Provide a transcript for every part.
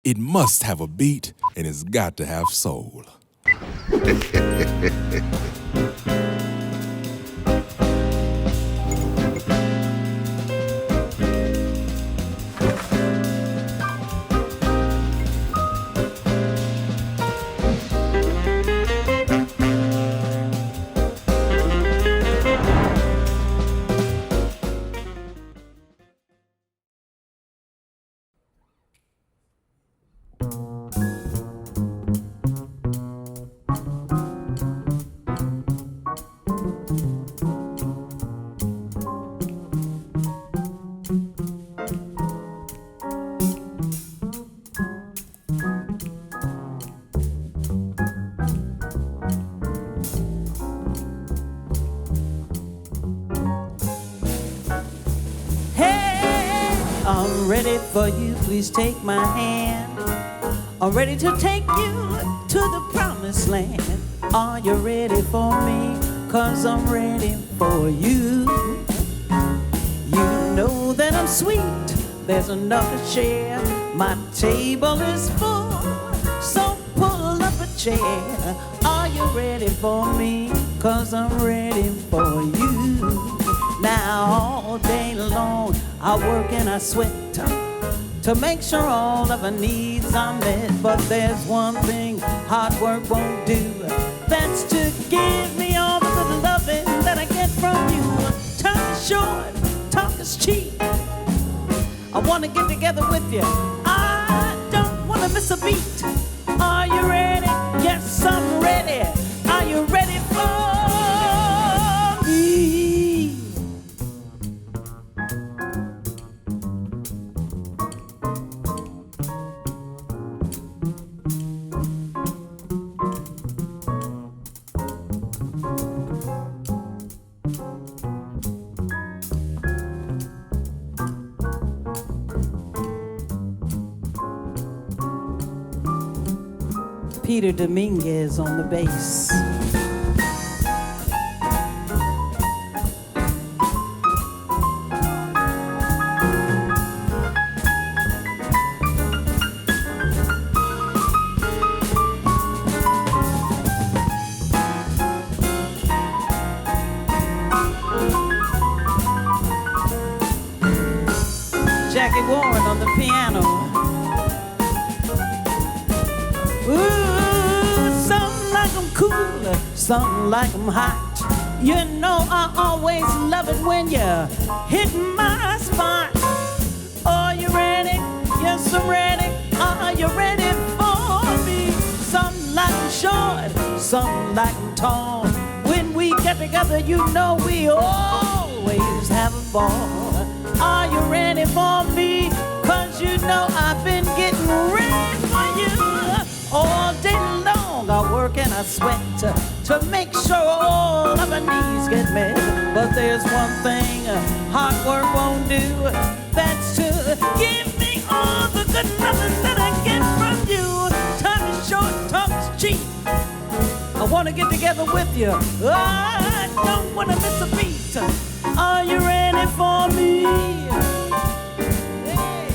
It must have a beat, and it's got to have soul. For you, please take my hand. I'm ready to take you to the promised land. Are you ready for me? 'Cause I'm ready for you. You know that I'm sweet, there's enough to share. My table is full, so pull up a chair. Are you ready for me? 'Cause I'm ready for you. Now all day long I work and I sweat to make sure all of our needs are met. But there's one thing hard work won't do. That's to give me all the good loving that I get from you. Time is short, talk is cheap. I want to get together with you. I don't want to miss a beat. Are you ready? Yes, I'm ready. Are you ready for me? Peter Dominguez on the bass. Jackie Warren on the piano. Cool, something like I'm hot. You know I always love it when you hit my spot. Are you ready? Yes, I'm ready. Are you ready for me? Something like I'm short, something like I'm tall. When we get together, you know we always have a ball. Are you ready for me? 'Cause you know I've been getting ready for you. All day long I work and I sweat to make sure all of our needs get met. But there's one thing hard work won't do. That's to give me all the good loving that I get from you. Time is short, talk is cheap. I want to get together with you. I don't want to miss a beat. Are you ready for me? Hey.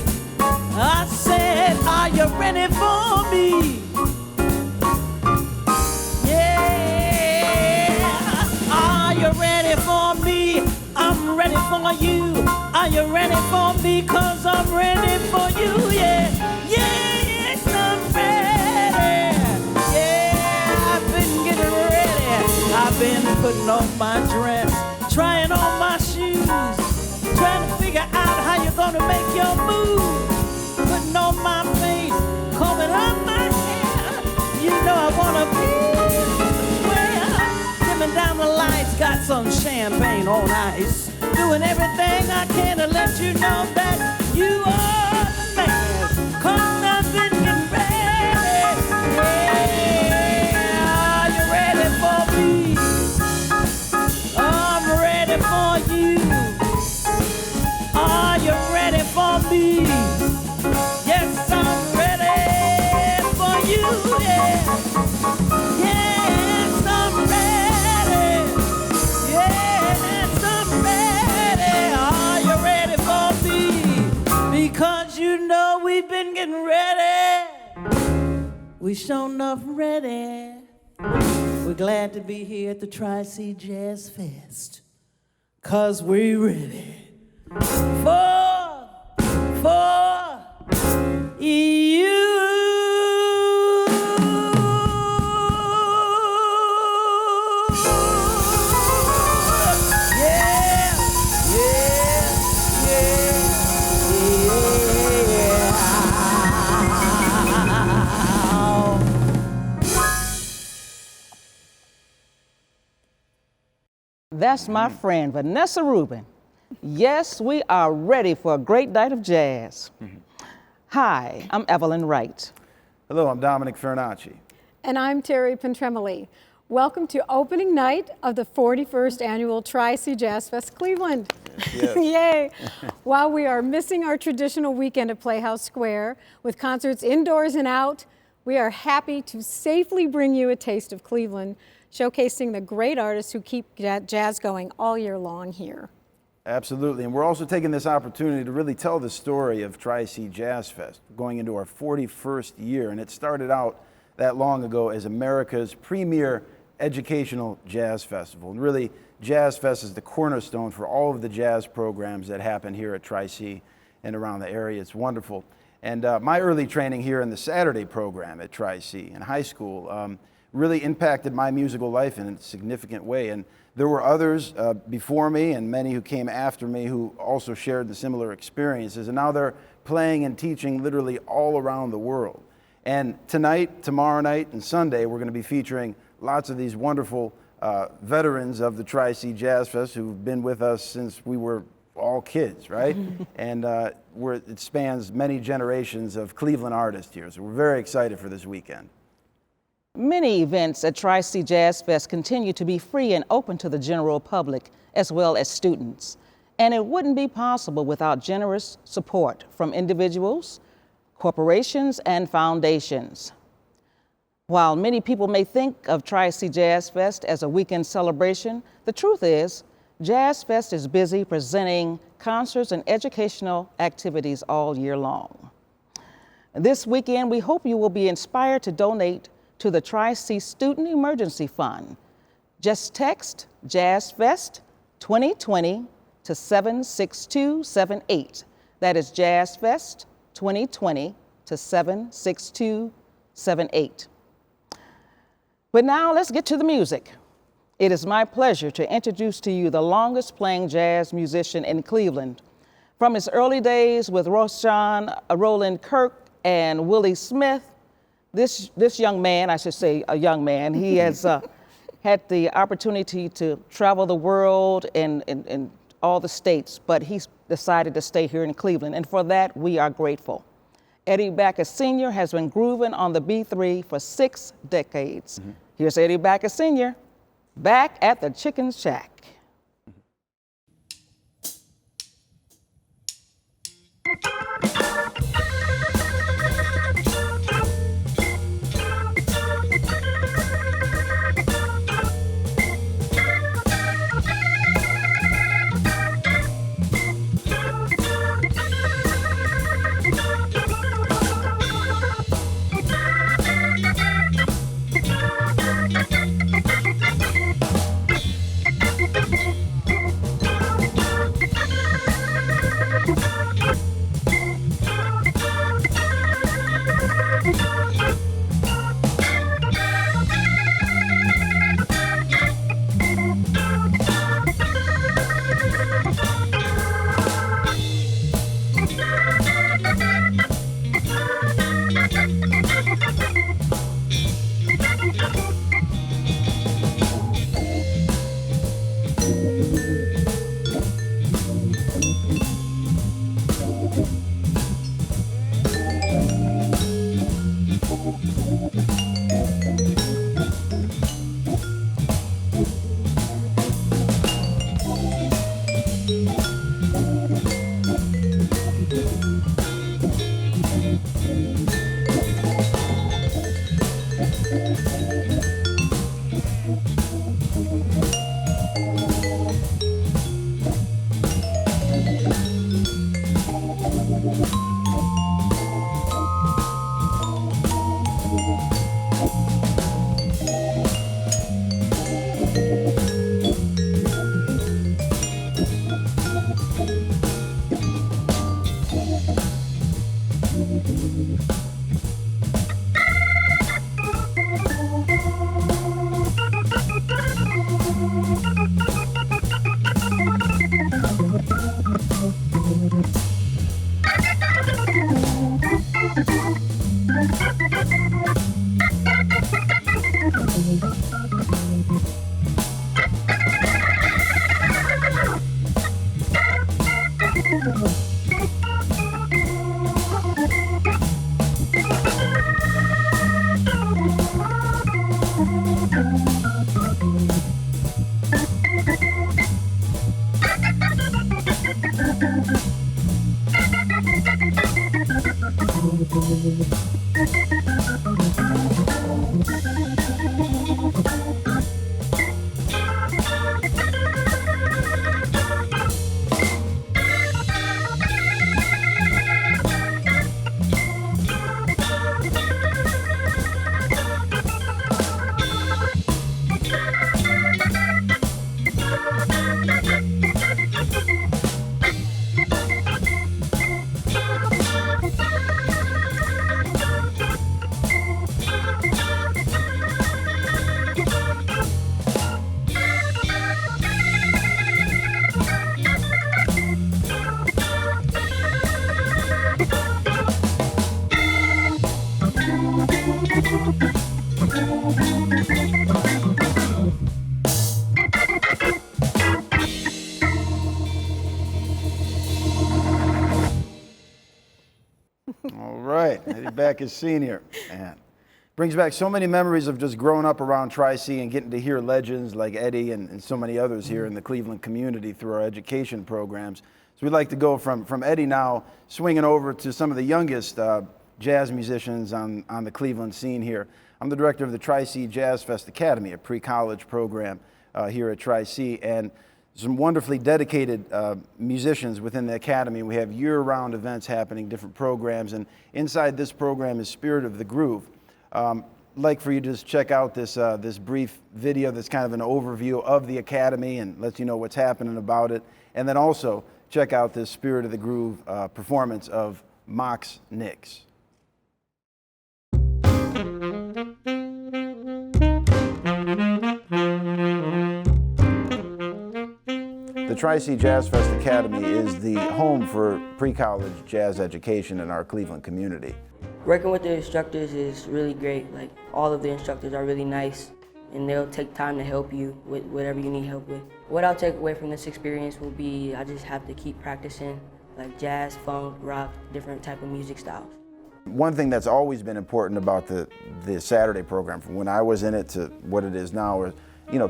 I said, are you ready for me? Ready for me, I'm ready for you. Are you ready for me? 'Cause I'm ready for you, yeah. Yes, I'm ready. Yeah, I've been getting ready. I've been putting on my dress, trying on my shoes, trying to figure out how you're gonna make your move. Putting on my face, combing up my hair. You know I wanna be down the lights, got some champagne on ice. Doing everything I can to let you know that you are the man. 'Cause I've been getting ready. Yeah, are you ready for me? I'm ready for you. Are you ready for me? Yes, I'm ready for you, yeah. Yes, I'm ready. Because you know we've been getting ready. We sure enough ready. We're glad to be here at the Tri-C JazzFest, 'cause we ready for you. That's my friend, Vanessa Rubin. Yes, we are ready for a great night of jazz. Hi, I'm Evelyn Wright. Hello, I'm Dominic Fernacci. And I'm Terry Pentremoli. Welcome to opening night of the 41st Annual Tri-C JazzFest Cleveland. Yes. Yay! While we are missing our traditional weekend at Playhouse Square with concerts indoors and out, we are happy to safely bring you a taste of Cleveland, showcasing the great artists who keep jazz going all year long here. Absolutely, and we're also taking this opportunity to really tell the story of Tri-C JazzFest, going into our 41st year, and it started out that long ago as America's premier educational jazz festival. And really, Jazz Fest is the cornerstone for all of the jazz programs that happen here at Tri-C and around the area. It's wonderful. And my early training here in the Saturday program at Tri-C in high school really impacted my musical life in a significant way. And there were others before me and many who came after me who also shared the similar experiences. And now they're playing and teaching literally all around the world. And tonight, tomorrow night, and Sunday, we're going to be featuring lots of these wonderful veterans of the Tri-C Jazz Fest who've been with us since we were all kids, right? And it spans many generations of Cleveland artists here. So we're very excited for this weekend. Many events at Tri-C JazzFest continue to be free and open to the general public as well as students. And it wouldn't be possible without generous support from individuals, corporations, and foundations. While many people may think of Tri-C JazzFest as a weekend celebration, the truth is JazzFest is busy presenting concerts and educational activities all year long. This weekend, we hope you will be inspired to donate to the Tri-C Student Emergency Fund. Just text JazzFest 2020 to 76278. That is JazzFest 2020 to 76278. But now let's get to the music. It is my pleasure to introduce to you the longest playing jazz musician in Cleveland. From his early days with Roshan, Roland Kirk, and Willie Smith, this young man, I should say a young man, he has had the opportunity to travel the world in all the states, but he's decided to stay here in Cleveland, and for that, we are grateful. Eddie Bacchus Sr. has been grooving on the B3 for 6 decades. Here's Eddie Bacchus Sr. back at the Chicken Shack. All right, Eddie Bacchus Sr. Man, brings back so many memories of just growing up around Tri-C and getting to hear legends like Eddie and so many others here in the Cleveland community through our education programs. So we'd like to go from Eddie now, swinging over to some of the youngest jazz musicians on the Cleveland scene here. I'm the director of the Tri-C JazzFest Academy, a pre-college program here at Tri-C, and some wonderfully dedicated musicians within the Academy. We have year-round events happening, different programs, and inside this program is Spirit of the Groove. I'd like for you to just check out this brief video that's kind of an overview of the Academy and lets you know what's happening about it, and then also check out this Spirit of the Groove performance of Mox Nix. The Tri-C JazzFest Academy is the home for pre-college jazz education in our Cleveland community. Working with the instructors is really great. Like, all of the instructors are really nice, and they'll take time to help you with whatever you need help with. What I'll take away from this experience will be I just have to keep practicing, like jazz, funk, rock, different type of music styles. One thing that's always been important about the Saturday program, from when I was in it to what it is now, is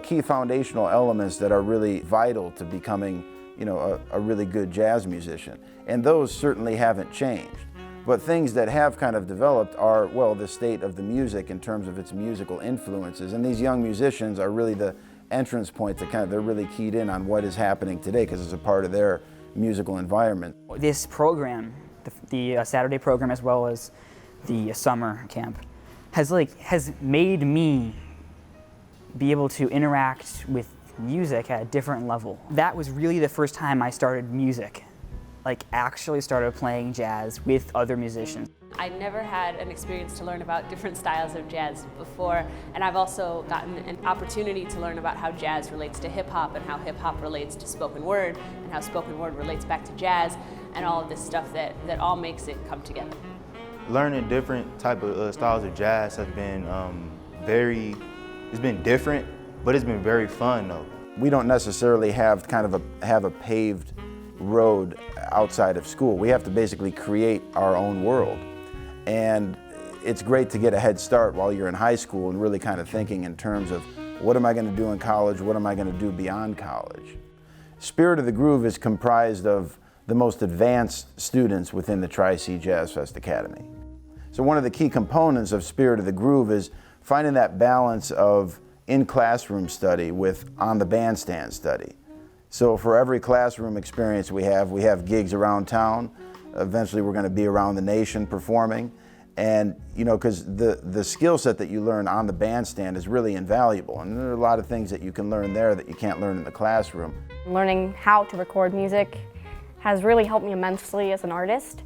key foundational elements that are really vital to becoming a really good jazz musician. And those certainly haven't changed. But things that have kind of developed are, well, the state of the music in terms of its musical influences. And these young musicians are really the entrance point to they're really keyed in on what is happening today because it's a part of their musical environment. This program, the Saturday program as well as the summer camp, has made me be able to interact with music at a different level. That was really the first time I started music, actually started playing jazz with other musicians. I never had an experience to learn about different styles of jazz before, and I've also gotten an opportunity to learn about how jazz relates to hip-hop and how hip-hop relates to spoken word and how spoken word relates back to jazz and all of this stuff that all makes it come together. Learning different type of styles of jazz has been it's been different, but it's been very fun though. We don't necessarily have have a paved road outside of school. We have to basically create our own world. And it's great to get a head start while you're in high school and really thinking in terms of what am I going to do in college, what am I going to do beyond college. Spirit of the Groove is comprised of the most advanced students within the Tri-C JazzFest Academy. So one of the key components of Spirit of the Groove is finding that balance of in-classroom study with on-the-bandstand study. So for every classroom experience we have gigs around town. Eventually we're going to be around the nation performing. And because the skill set that you learn on the bandstand is really invaluable. And there are a lot of things that you can learn there that you can't learn in the classroom. Learning how to record music has really helped me immensely as an artist.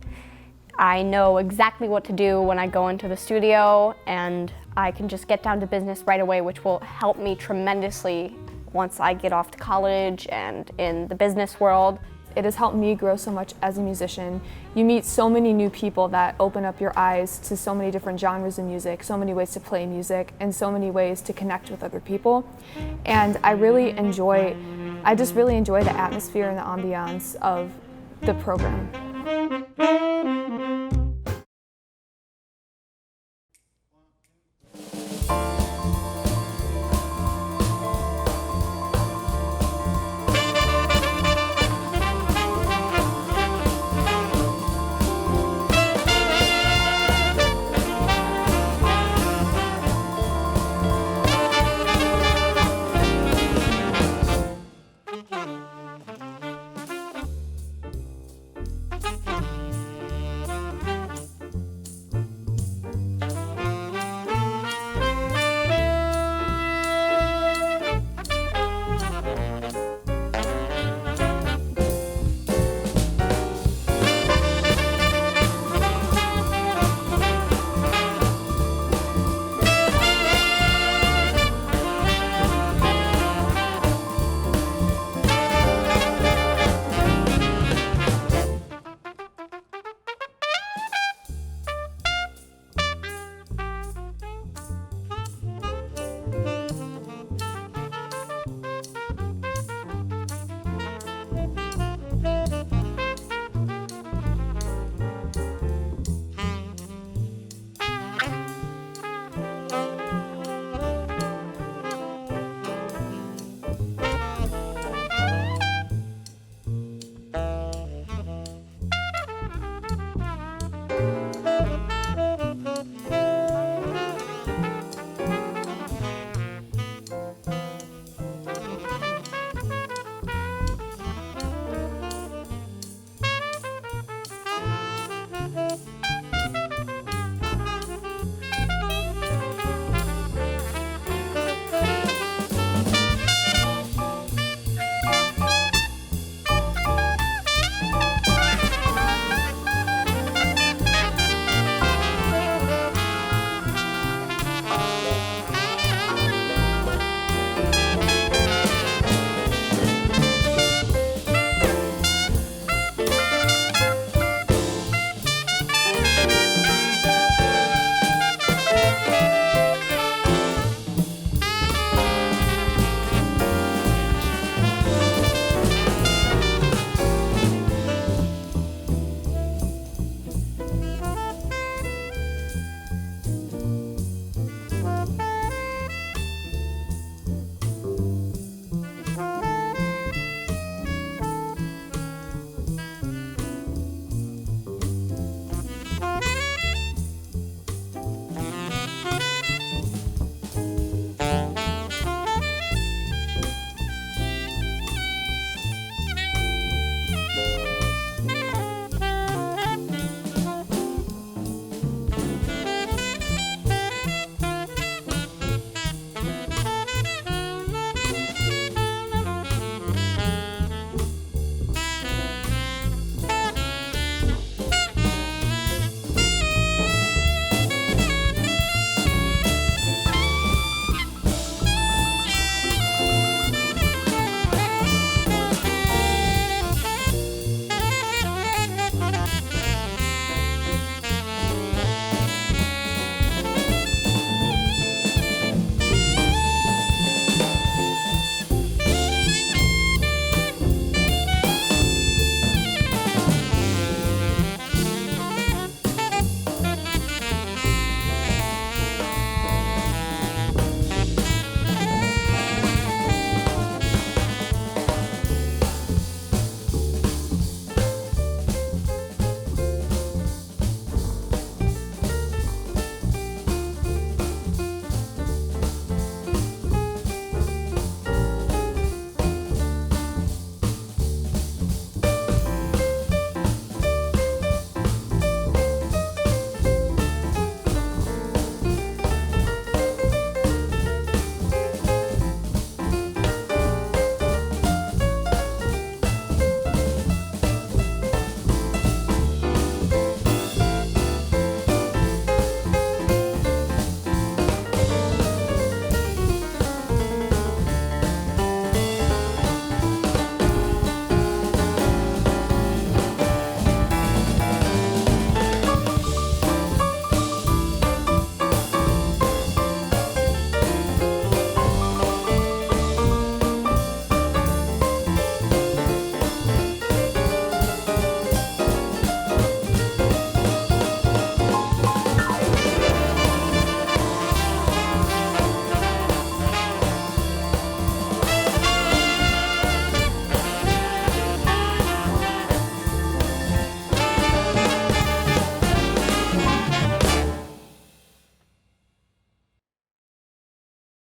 I know exactly what to do when I go into the studio, and I can just get down to business right away, which will help me tremendously once I get off to college and in the business world. It has helped me grow so much as a musician. You meet so many new people that open up your eyes to so many different genres of music, so many ways to play music, and so many ways to connect with other people. And I just really enjoy the atmosphere and the ambiance of the program.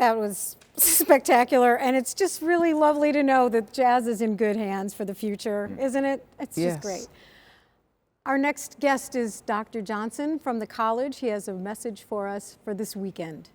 That was spectacular, and it's just really lovely to know that jazz is in good hands for the future, isn't it? It's just great. Our next guest is Dr. Johnson from the college. He has a message for us for this weekend.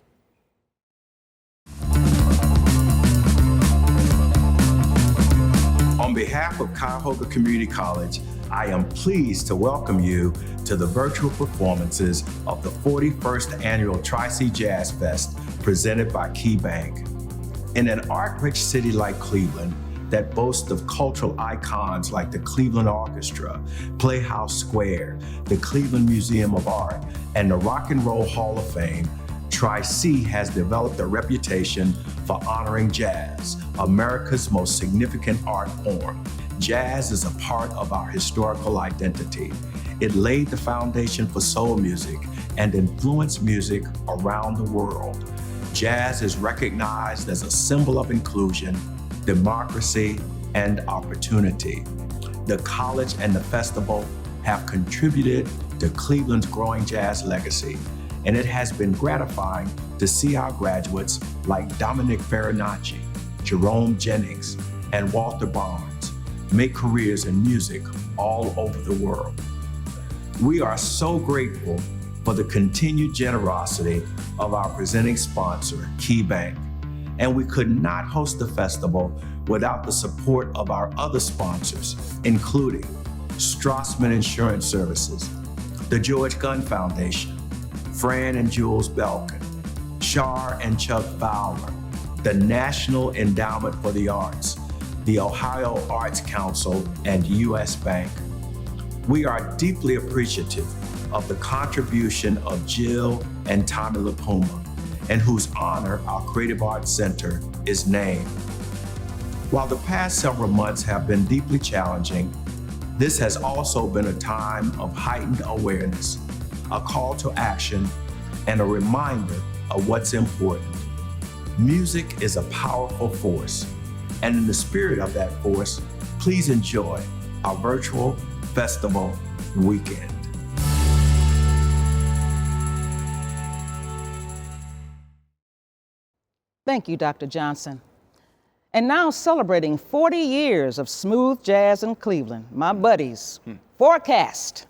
On behalf of Cuyahoga Community College, I am pleased to welcome you to the virtual performances of the 41st Annual Tri-C JazzFest presented by KeyBank. In an art-rich city like Cleveland that boasts of cultural icons like the Cleveland Orchestra, Playhouse Square, the Cleveland Museum of Art, and the Rock and Roll Hall of Fame, Tri-C has developed a reputation for honoring jazz, America's most significant art form. Jazz is a part of our historical identity. It laid the foundation for soul music and influenced music around the world. Jazz is recognized as a symbol of inclusion, democracy, and opportunity. The college and the festival have contributed to Cleveland's growing jazz legacy, and it has been gratifying to see our graduates like Dominic Farinacci, Jerome Jennings, and Walter Barnes make careers in music all over the world. We are so grateful for the continued generosity of our presenting sponsor, KeyBank, and we could not host the festival without the support of our other sponsors, including Strassman Insurance Services, the George Gunn Foundation, Fran and Jules Belkin, Shar and Chuck Fowler, the National Endowment for the Arts, the Ohio Arts Council, and U.S. Bank. We are deeply appreciative of the contribution of Jill and Tommy LiPuma, in whose honor our Creative Arts Center is named. While the past several months have been deeply challenging, this has also been a time of heightened awareness, a call to action, and a reminder of what's important. Music is a powerful force, and in the spirit of that force, please enjoy our virtual festival weekend. Thank you, Dr. Johnson. And now celebrating 40 years of smooth jazz in Cleveland, my buddies, Forecast.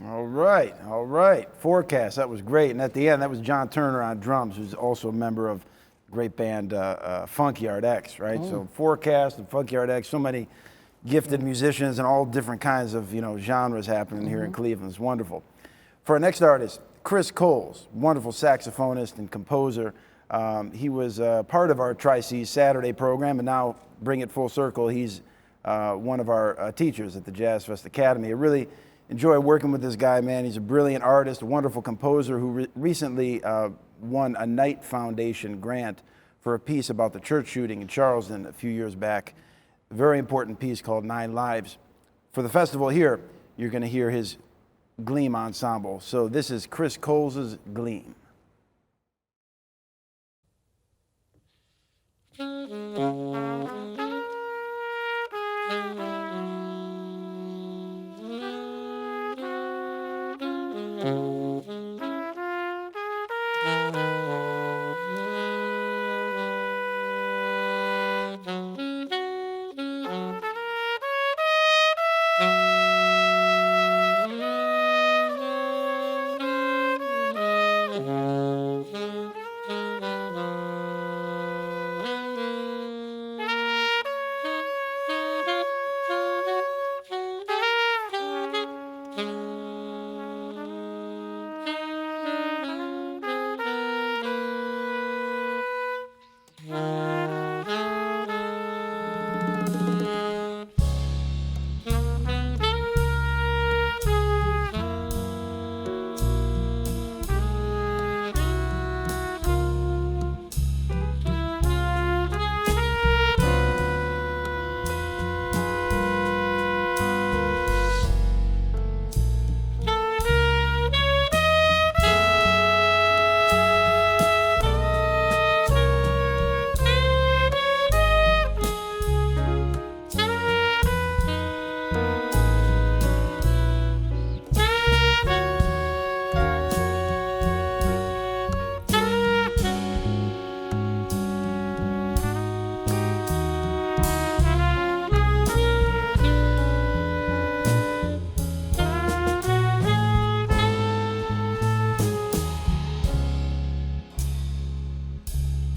All right. Forecast, that was great. And at the end, that was John Turner on drums, who's also a member of the great band Funky Art X, right? So Forecast and Funky Art X, so many gifted musicians and all different kinds of, genres happening here in Cleveland. It's wonderful. For our next artist, Chris Coles, wonderful saxophonist and composer. He was part of our Tri-C Saturday program, and now bring it full circle, he's one of our teachers at the JazzFest Academy. I really enjoy working with this guy, man. He's a brilliant artist, a wonderful composer who recently won a Knight Foundation grant for a piece about the church shooting in Charleston a few years back. A very important piece called 9 Lives. For the festival here, you're going to hear his Gleam ensemble. So this is Chris Coles' Gleam.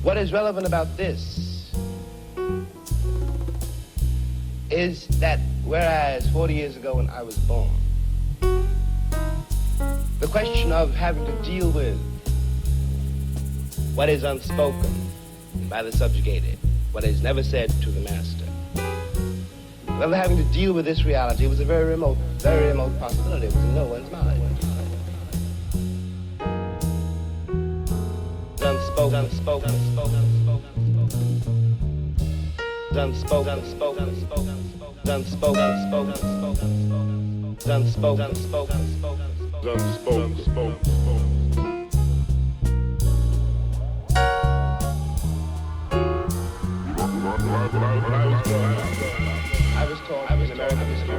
What is relevant about this is that whereas 40 years ago when I was born, the question of having to deal with what is unspoken by the subjugated, what is never said to the master, well, having to deal with this reality was a very remote possibility. It was in no one's mind. Unspoken. I was taught in American history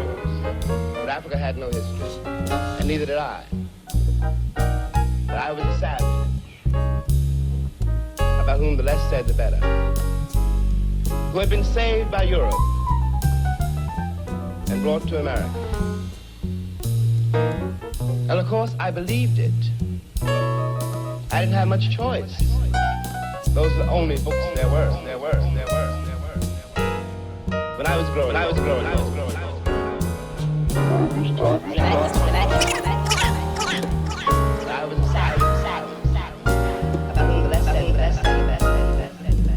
that Africa had no history, and neither did I. But I was a savage, about whom the less said the better, who had been saved by Europe and brought to America. And of course, I believed it. I didn't have much choice. Those are the only books there were. When I was growing. I was a savage, about whom the less said the better,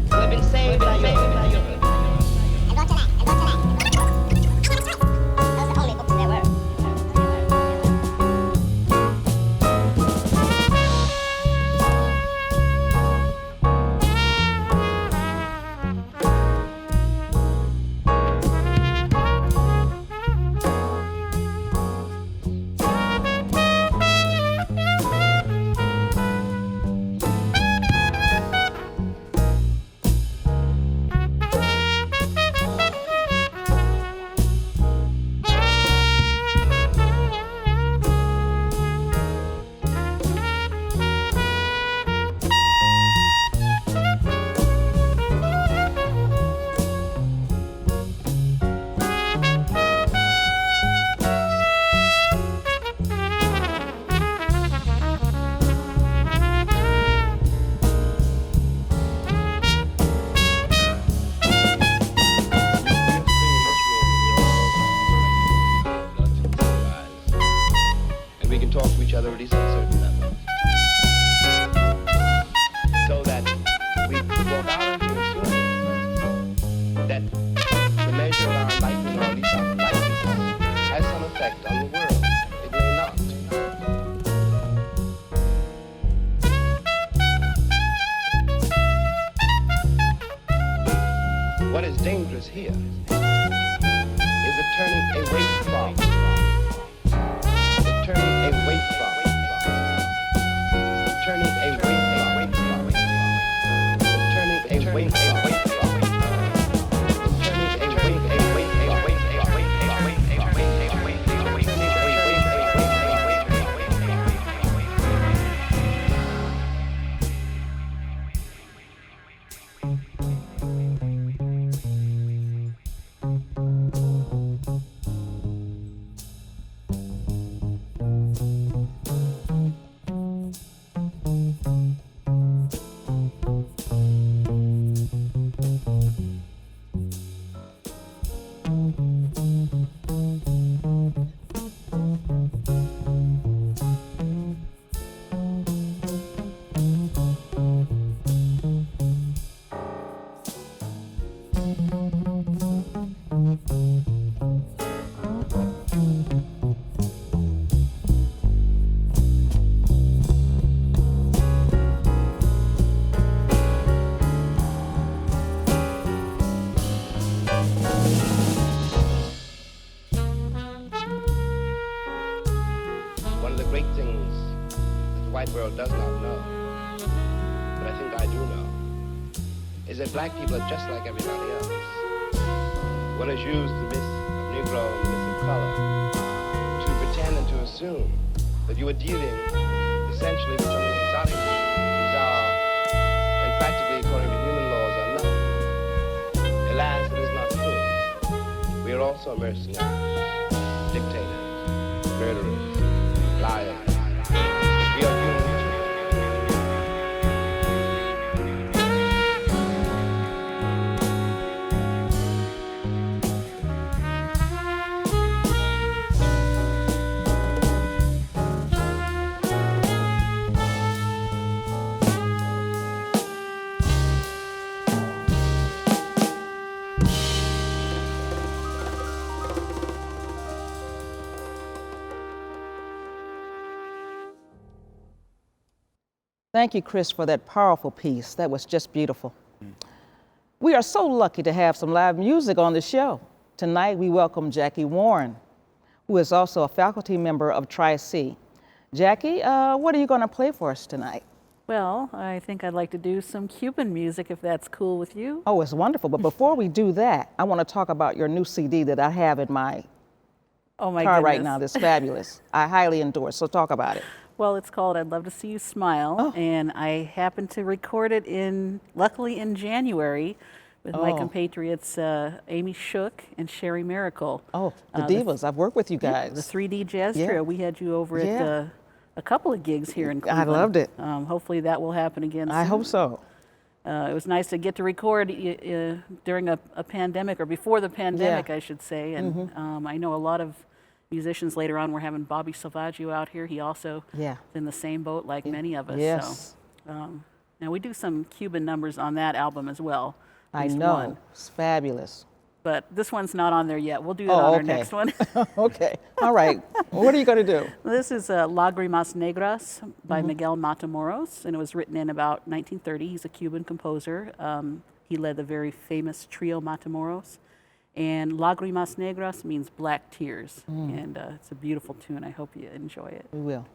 who had been saved by Europe. can talk to each other at least at a certain level. So that we walk out into assuring that the measure of our enlightenment, or at least our enlightenment, has some effect on the world. It may not. What is dangerous here is the turning away from. The turning away from. The turning away from. The turning away from. Does not know, but I think I do know, is that black people are just like everybody else. One has used the myth of Negro and the myth of color to pretend and to assume that you are dealing essentially with something exotic, bizarre, and practically, according to human laws, unknown. Alas, it is not true. We are also mercenaries, dictators, murderers, liars. We are human. Thank you, Chris, for that powerful piece. That was just beautiful. We are so lucky to have some live music on the show. Tonight, we welcome Jackie Warren, who is also a faculty member of Tri-C. Jackie, what are you going to play for us tonight? Well, I think I'd like to do some Cuban music, if that's cool with you. Oh, it's wonderful. But before we do that, I want to talk about your new CD that I have in my car right now that's fabulous. I highly endorse, so talk about it. Well, it's called I'd Love to See You Smile, and I happened to record it luckily in January with my compatriots Amy Shook and Sherry Miracle. Oh, the divas. I've worked with you guys. The 3D Jazz Trio. We had you over at a couple of gigs here in Cleveland. I loved it. Hopefully that will happen again soon. I hope so. It was nice to get to record during a pandemic, or before the pandemic, I should say. And I know a lot of musicians later on were having Bobby Salvaggio out here. He also is in the same boat like many of us. Yes. So, now we do some Cuban numbers on that album as well. I know. It's fabulous. But this one's not on there yet. We'll do that on our next one. Okay. All right. What are you going to do? This is Lágrimas Negras by Miguel Matamoros, and it was written in about 1930. He's a Cuban composer. He led the very famous trio Matamoros. And Lágrimas Negras means black tears. And it's a beautiful tune. I hope you enjoy it. We will.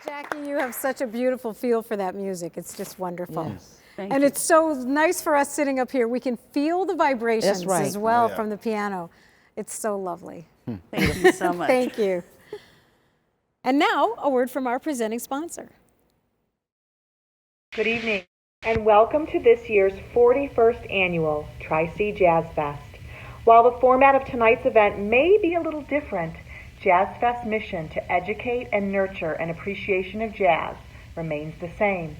Jackie, you have such a beautiful feel for that music. It's just wonderful. Yes. Thank And you. it's so nice for us sitting up here. We can feel the vibrations right. as well Oh, yeah. from the piano. It's so lovely. Thank you so much. Thank you. And now, a word from our presenting sponsor. Good evening, and welcome to this year's 41st Annual Tri-C JazzFest. While the format of tonight's event may be a little different, JazzFest's mission to educate and nurture an appreciation of jazz remains the same.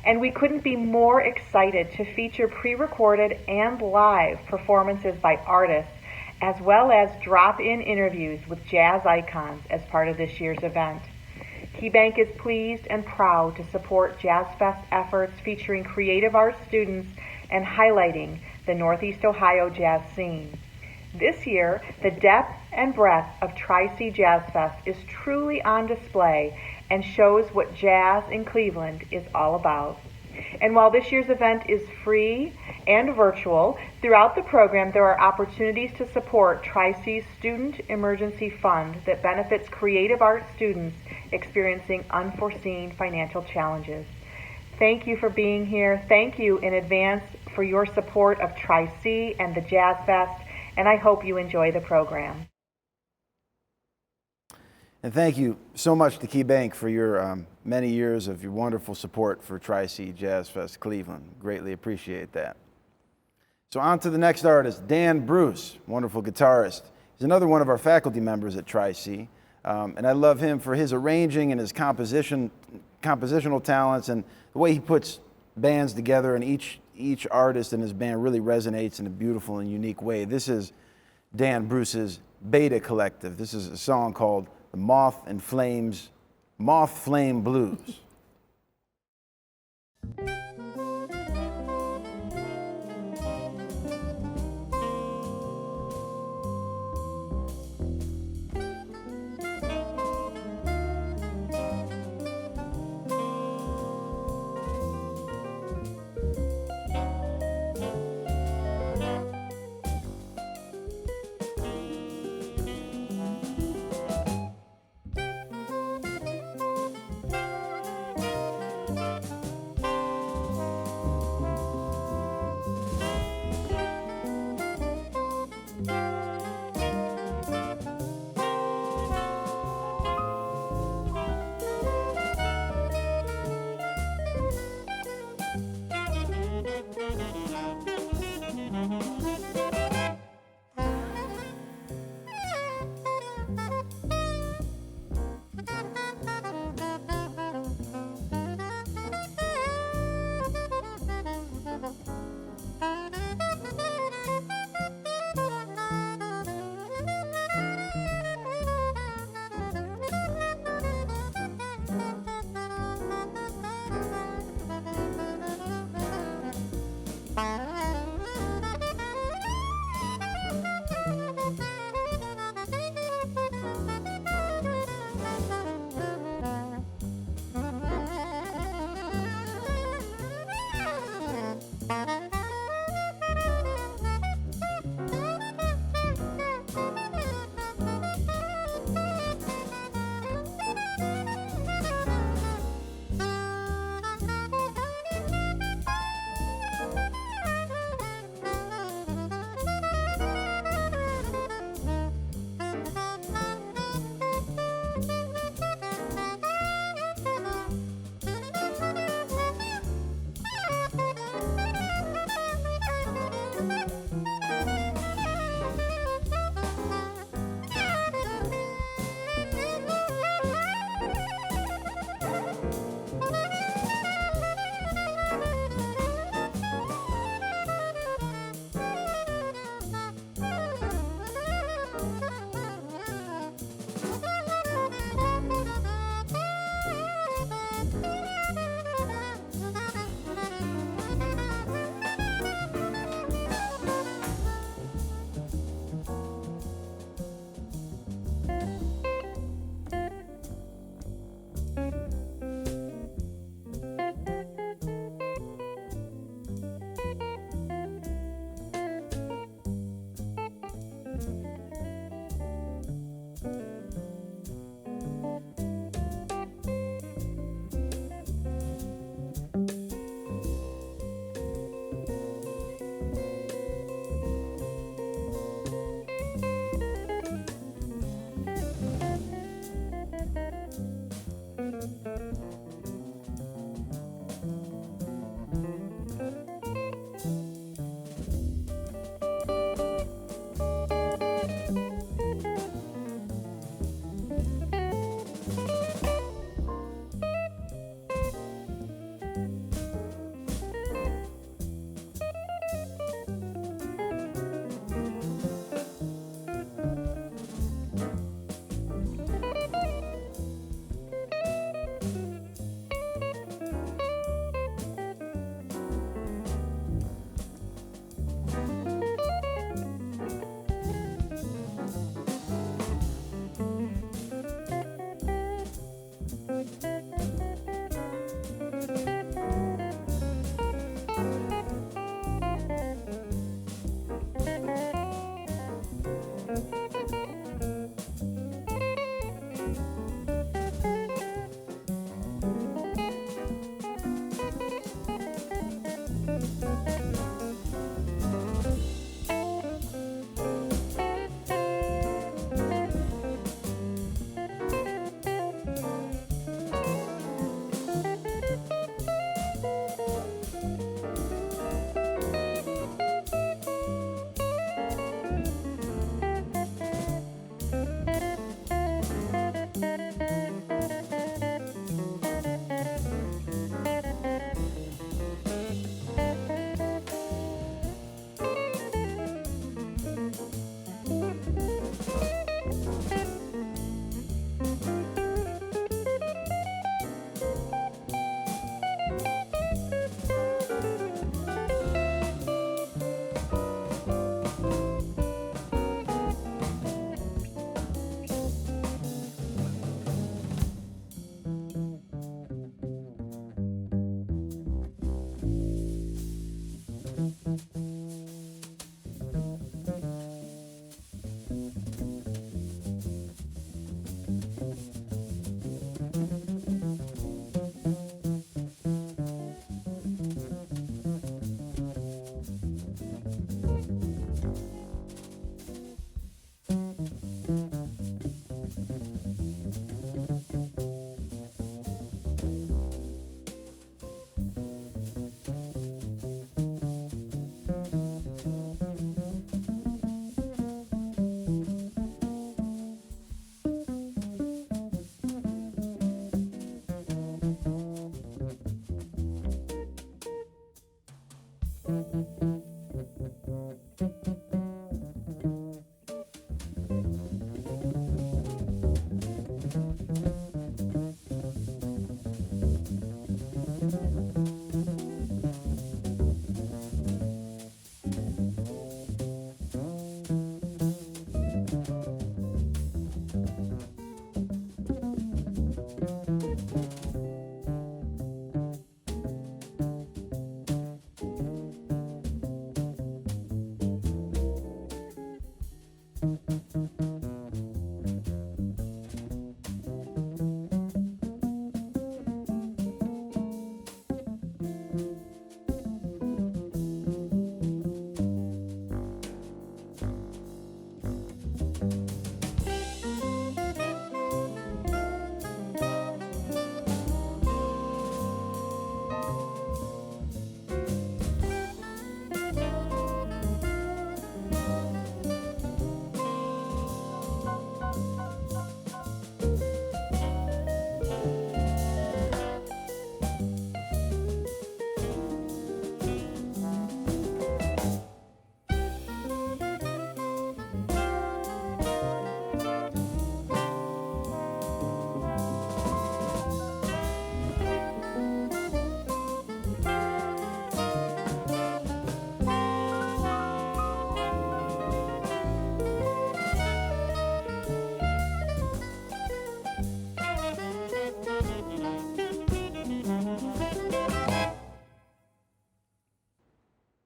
And we couldn't be more excited to feature pre-recorded and live performances by artists, as well as drop-in interviews with jazz icons as part of this year's event. KeyBank is pleased and proud to support JazzFest efforts featuring creative arts students and highlighting the Northeast Ohio jazz scene. This year, the depth and breadth of Tri-C JazzFest is truly on display and shows what jazz in Cleveland is all about. And while this year's event is free and virtual, throughout the program there are opportunities to support Tri-C's Student Emergency Fund that benefits creative arts students experiencing unforeseen financial challenges. Thank you for being here. Thank you in advance for your support of Tri-C and the Jazz Fest, and I hope you enjoy the program. And thank you so much to KeyBank for your many years of your wonderful support for Tri-C JazzFest Cleveland. Greatly appreciate that. So on to the next artist, Dan Bruce, wonderful guitarist. He's another one of our faculty members at Tri-C, and I love him for his arranging and his compositional talents and the way he puts bands together, and each artist in his band really resonates in a beautiful and unique way. This is Dan Bruce's Beta Collective. This is a song called The Moth Flame Blues.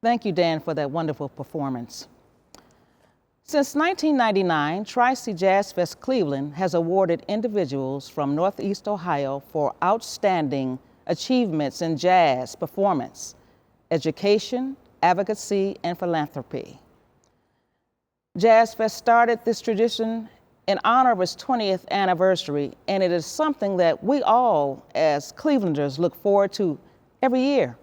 Thank you, Dan, for that wonderful performance. Since 1999, Tri-C JazzFest Cleveland has awarded individuals from Northeast Ohio for outstanding achievements in jazz performance, education, advocacy, and philanthropy. JazzFest started this tradition in honor of its 20th anniversary, and it is something that we all, as Clevelanders, look forward to every year.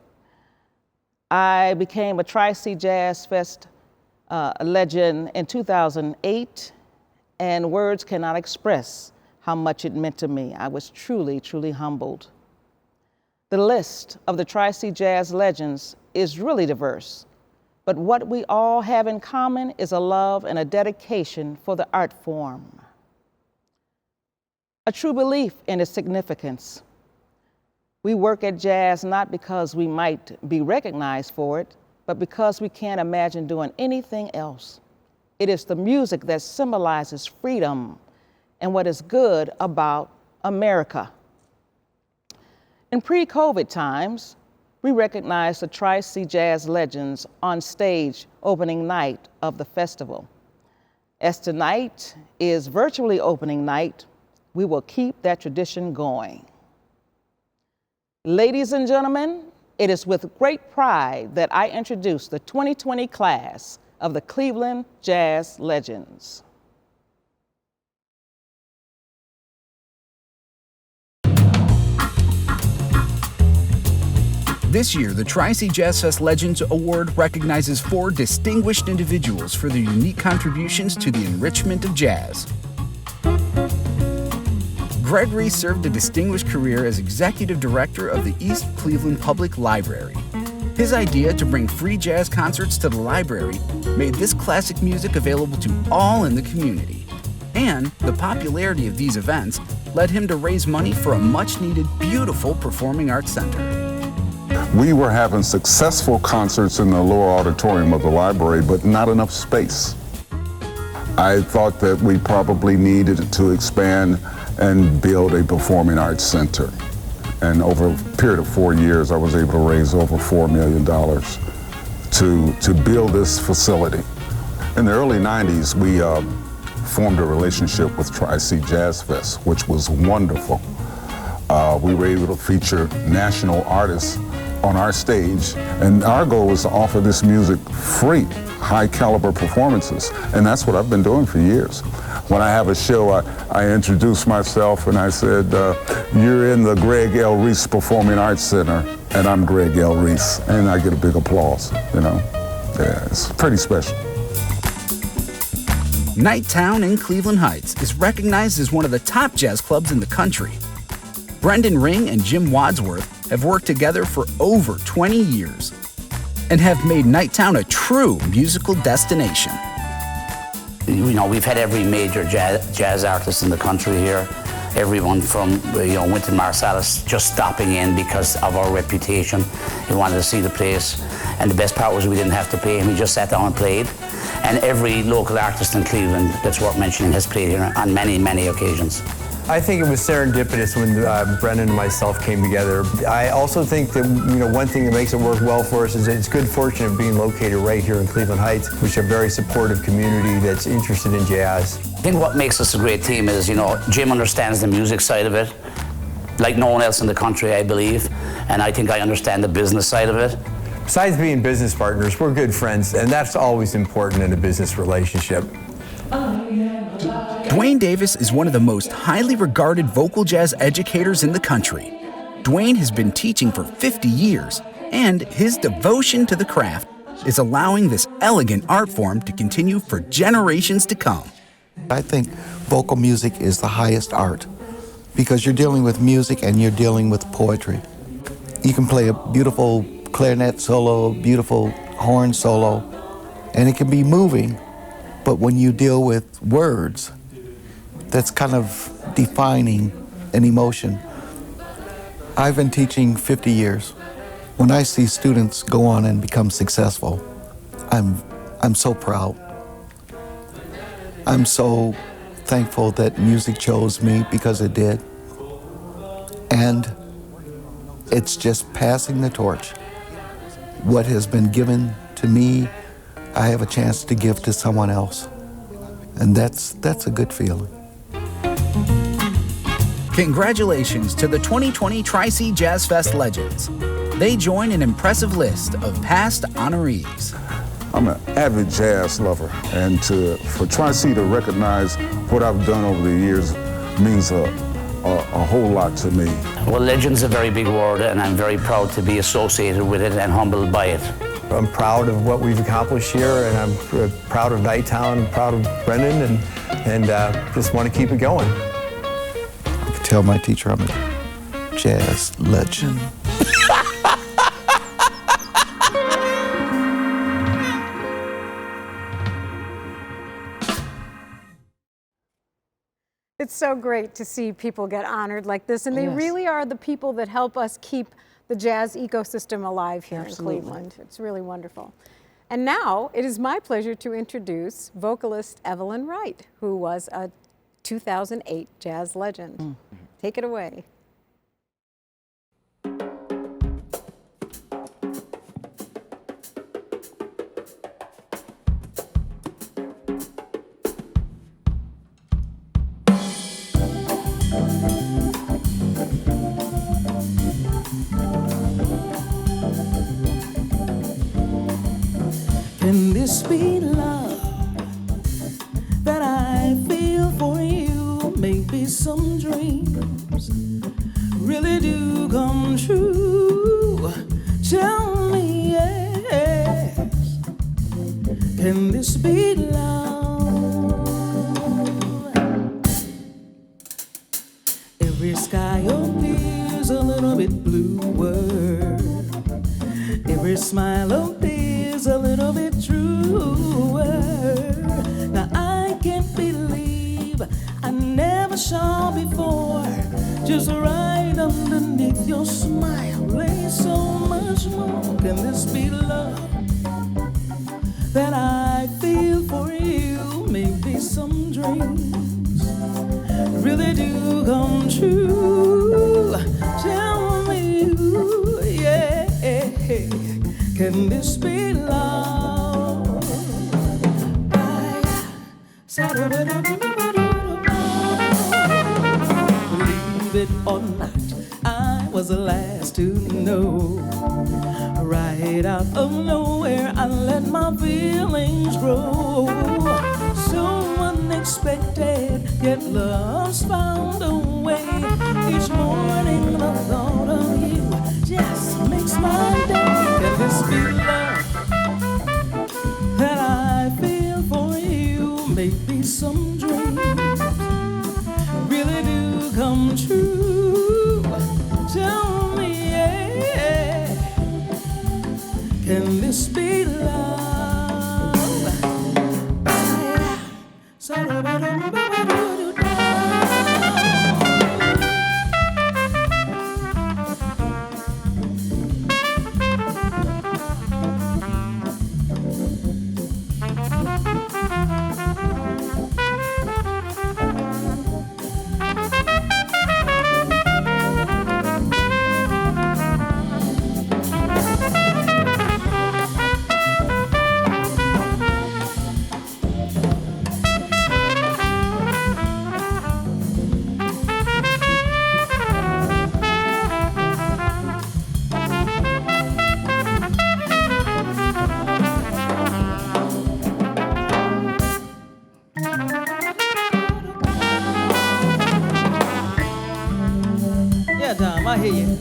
I became a Tri-C JazzFest legend in 2008, and words cannot express how much it meant to me. I was truly, truly humbled. The list of the Tri-C Jazz legends is really diverse, but what we all have in common is a love and a dedication for the art form. A true belief in its significance. We work at jazz not because we might be recognized for it, but because we can't imagine doing anything else. It is the music that symbolizes freedom and what is good about America. In pre-COVID times, we recognized the Tri-C Jazz legends on stage opening night of the festival. As tonight is virtually opening night, we will keep that tradition going. Ladies and gentlemen, it is with great pride that I introduce the 2020 class of the Cleveland Jazz Legends. This year, the Tri-C JazzFest Legends Award recognizes 4 distinguished individuals for their unique contributions to the enrichment of jazz. Greg Reese served a distinguished career as executive director of the East Cleveland Public Library. His idea to bring free jazz concerts to the library made this classic music available to all in the community. And the popularity of these events led him to raise money for a much-needed, beautiful performing arts center. We were having successful concerts in the lower auditorium of the library, but not enough space. I thought that we probably needed to expand and build a performing arts center. And over a period of 4 years, I was able to raise over $4 million to build this facility. In the early 90s, we formed a relationship with Tri-C JazzFest, which was wonderful. We were able to feature national artists on our stage, and our goal was to offer this music free, high caliber performances, and that's what I've been doing for years. When I have a show, I introduce myself and I said, you're in the Greg L. Reese Performing Arts Center, and I'm Greg L. Reese, and I get a big applause, you know. Yeah, it's pretty special. Nighttown in Cleveland Heights is recognized as one of the top jazz clubs in the country. Brendan Ring and Jim Wadsworth have worked together for over 20 years and have made Nighttown a true musical destination. You know, we've had every major jazz artist in the country here. Everyone from, Wynton Marsalis just stopping in because of our reputation. He wanted to see the place. And the best part was we didn't have to pay him. He just sat down and played. And every local artist in Cleveland that's worth mentioning has played here on many, many occasions. I think it was serendipitous when Brendan and myself came together. I also think that one thing that makes it work well for us is that it's good fortune of being located right here in Cleveland Heights, which is a very supportive community that's interested in jazz. I think what makes us a great team is, Jim understands the music side of it, like no one else in the country, I believe, and I think I understand the business side of it. Besides being business partners, we're good friends, and that's always important in a business relationship. Dwayne Davis is one of the most highly regarded vocal jazz educators in the country. Dwayne has been teaching for 50 years, and his devotion to the craft is allowing this elegant art form to continue for generations to come. I think vocal music is the highest art because you're dealing with music and you're dealing with poetry. You can play a beautiful clarinet solo, beautiful horn solo, and it can be moving, but when you deal with words, that's kind of defining an emotion. I've been teaching 50 years. When I see students go on and become successful, I'm so proud. I'm so thankful that music chose me because it did. And it's just passing the torch. What has been given to me, I have a chance to give to someone else. And that's a good feeling. Congratulations to the 2020 Tri-C JazzFest Legends. They join an impressive list of past honorees. I'm an avid jazz lover, and for Tri-C to recognize what I've done over the years means a whole lot to me. Well, legend's a very big word, and I'm very proud to be associated with it and humbled by it. I'm proud of what we've accomplished here, and I'm proud of Nighttown, proud of Brendan, and just want to keep it going. I could tell my teacher I'm a jazz legend. It's so great to see people get honored like this, and they really are the people that help us keep the jazz ecosystem alive here in Cleveland. It's really wonderful. And now it is my pleasure to introduce vocalist Evelyn Wright, who was a 2008 jazz legend. Take it away. Can this be love that I feel for you? Maybe some dreams really do come true. Tell me, yes, can this be love? Every sky appears a little bit bluer. Every smile appears a little bit truer. Now I can't believe I never saw before. Just right underneath your smile lay so much more. Can this be love that I feel for you? Maybe some dreams really do come true. Tell me, yeah, can this be love? Believe it or not, I was the last to know. Right out of nowhere, I let my feelings grow. So unexpected, yet love's found a way. Each morning the thought of you just makes my day. Can this be love that I feel for you? Maybe some dreams really do come true. Tell me, yeah, can this be love? Tom, I hear you.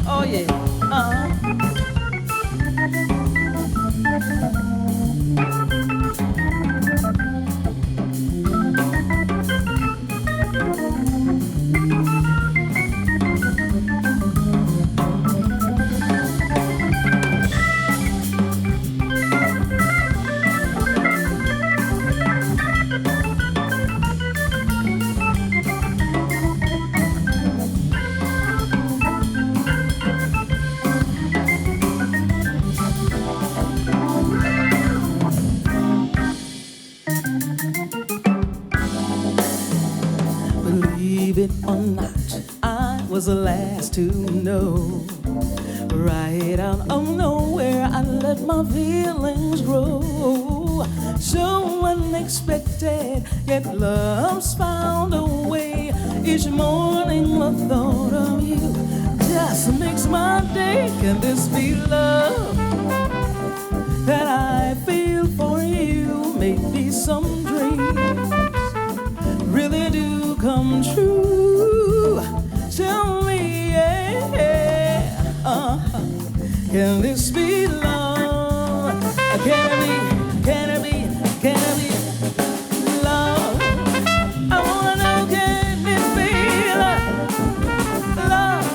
Oh yeah. Believe it or not, I was the last to know. Right out of nowhere, I let my feelings grow. So unexpected, yet love's found a way. Each morning the thought of you just makes my day. Can this be love that I feel for you? Maybe some dreams really do come true. Tell me, yeah, can this be love? Can it be love? I wanna know, can it be love? Love,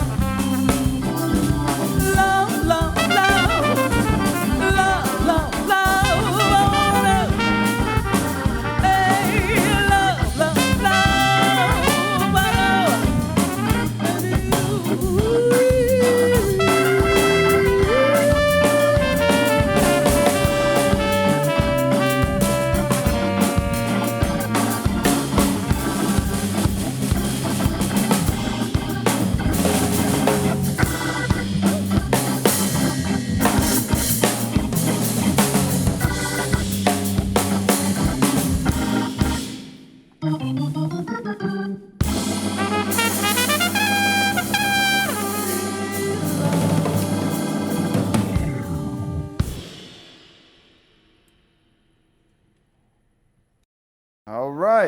love, love, love, love, love, love. I wanna know, hey, love, love, love.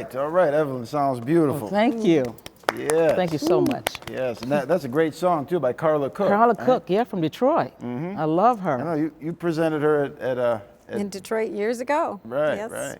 right, Evelyn, sounds beautiful. Well, thank you. Yeah. Thank you so much. Yes, and that's a great song too by Carla Cook. Carla Cook, yeah, from Detroit. I love her. I know you presented her at In Detroit years ago. Right, Yes. right.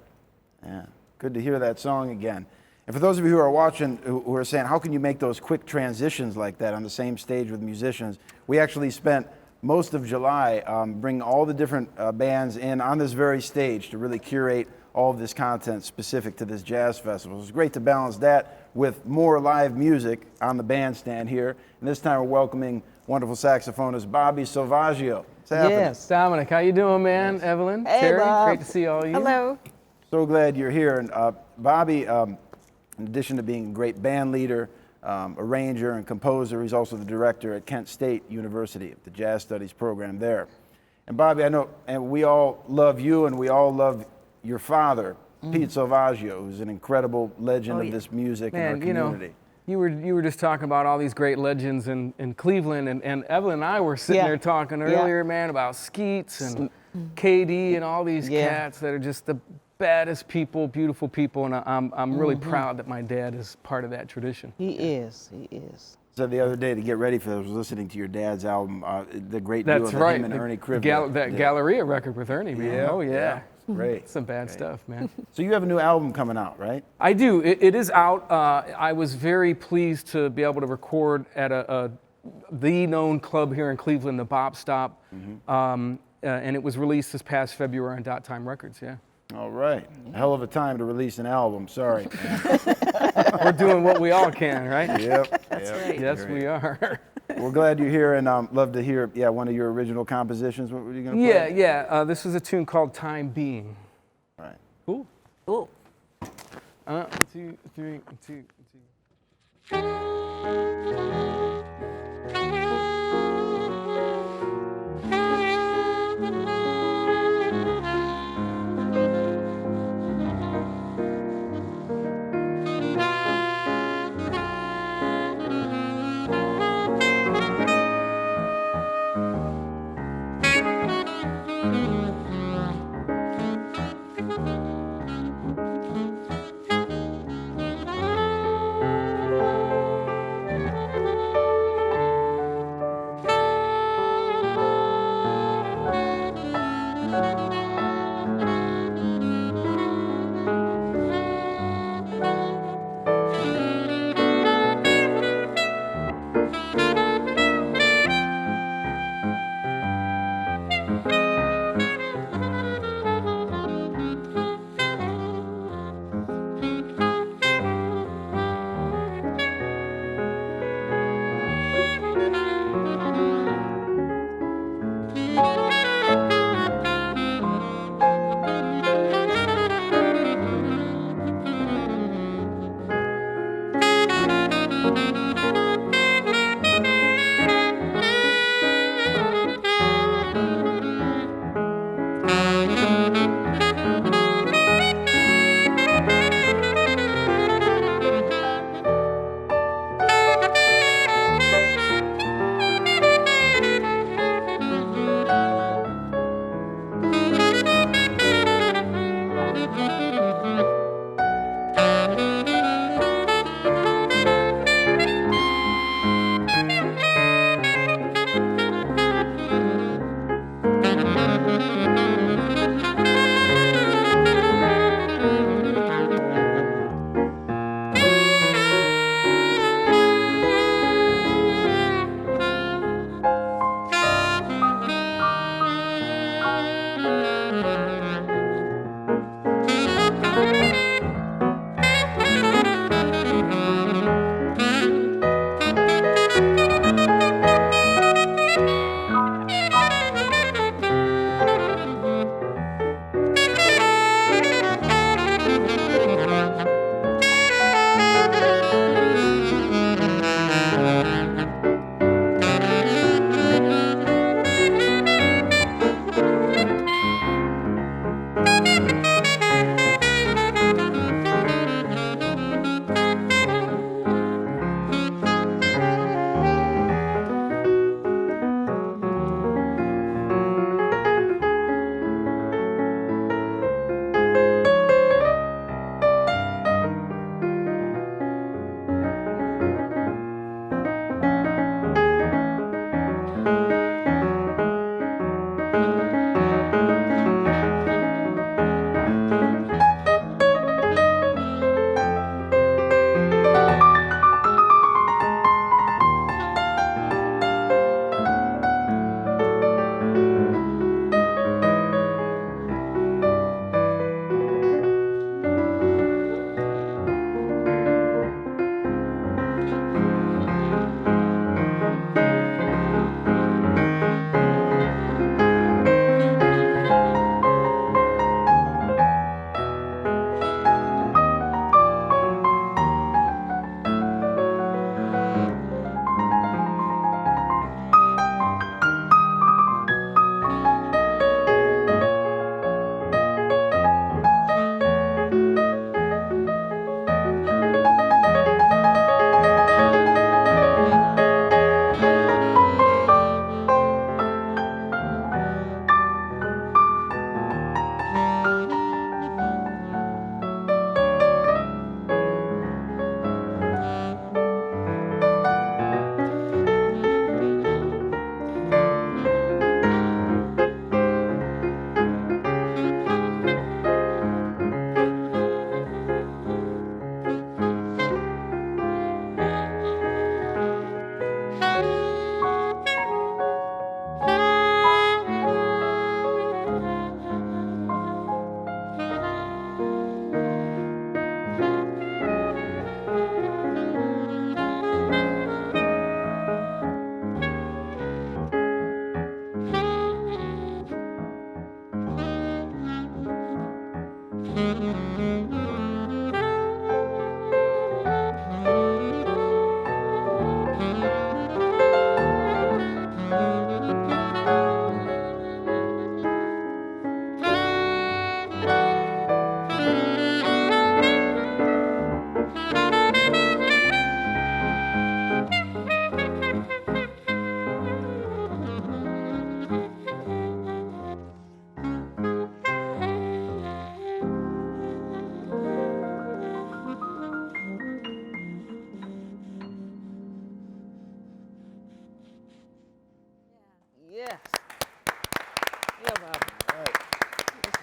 Yeah, good to hear that song again. And for those of you who are watching, who are saying, how can you make those quick transitions like that on the same stage with musicians? We actually spent most of July bringing all the different bands in on this very stage to really curate all of this content specific to this jazz festival. It's great to balance that with more live music on the bandstand here. And this time we're welcoming wonderful saxophonist Bobby Salvaggio. What's happening? Yes. Dominic, how you doing, man? Evelyn, Hey, Terry, Bob. great to see all of you. Hello. So glad you're here. And Bobby, in addition to being a great band leader, arranger, and composer, he's also the director at Kent State University, the Jazz Studies program there. And Bobby, I know, and we all love you, and we all love your father, Pete Salvaggio, who's an incredible legend of this music in our Man, you know, community. you were just talking about all these great legends in Cleveland, and Evelyn and I were sitting there talking earlier, man, about Skeets and KD and all these cats that are just the baddest people, beautiful people, and I'm really proud that my dad is part of that tradition. He is, he is. So the other day, to get ready for this, I was listening to your dad's album, the great duo That's that right, him and Ernie Krivda that did. Galleria record with Ernie, man. Yeah, Oh yeah. Great. Some bad stuff, man. So you have a new album coming out, right? I do. It is out. I was very pleased to be able to record at the known club here in Cleveland, the Bop Stop, and it was released this past February on Dot Time Records. Yeah. All right. A hell of a time to release an album. Sorry. We're doing what we all can, right? Yep. That's yep. right. Yes, Great. we are. We're glad you're here, and love to hear, one of your original compositions. What were you going to play? Yeah. This is a tune called Time Being. All right. Cool. Cool. 1, 2, 3, 2, 2.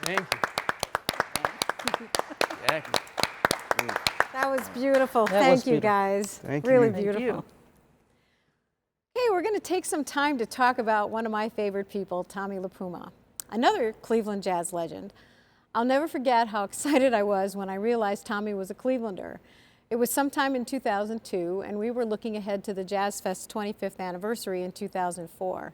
Thank you. Jackie. That was beautiful. That Thank was you, beautiful. guys. Thank really you. beautiful. you. Okay, we're going to take some time to talk about one of my favorite people, Tommy LiPuma, another Cleveland jazz legend. I'll never forget how excited I was when I realized Tommy was a Clevelander. It was sometime in 2002, and we were looking ahead to the JazzFest 25th anniversary in 2004.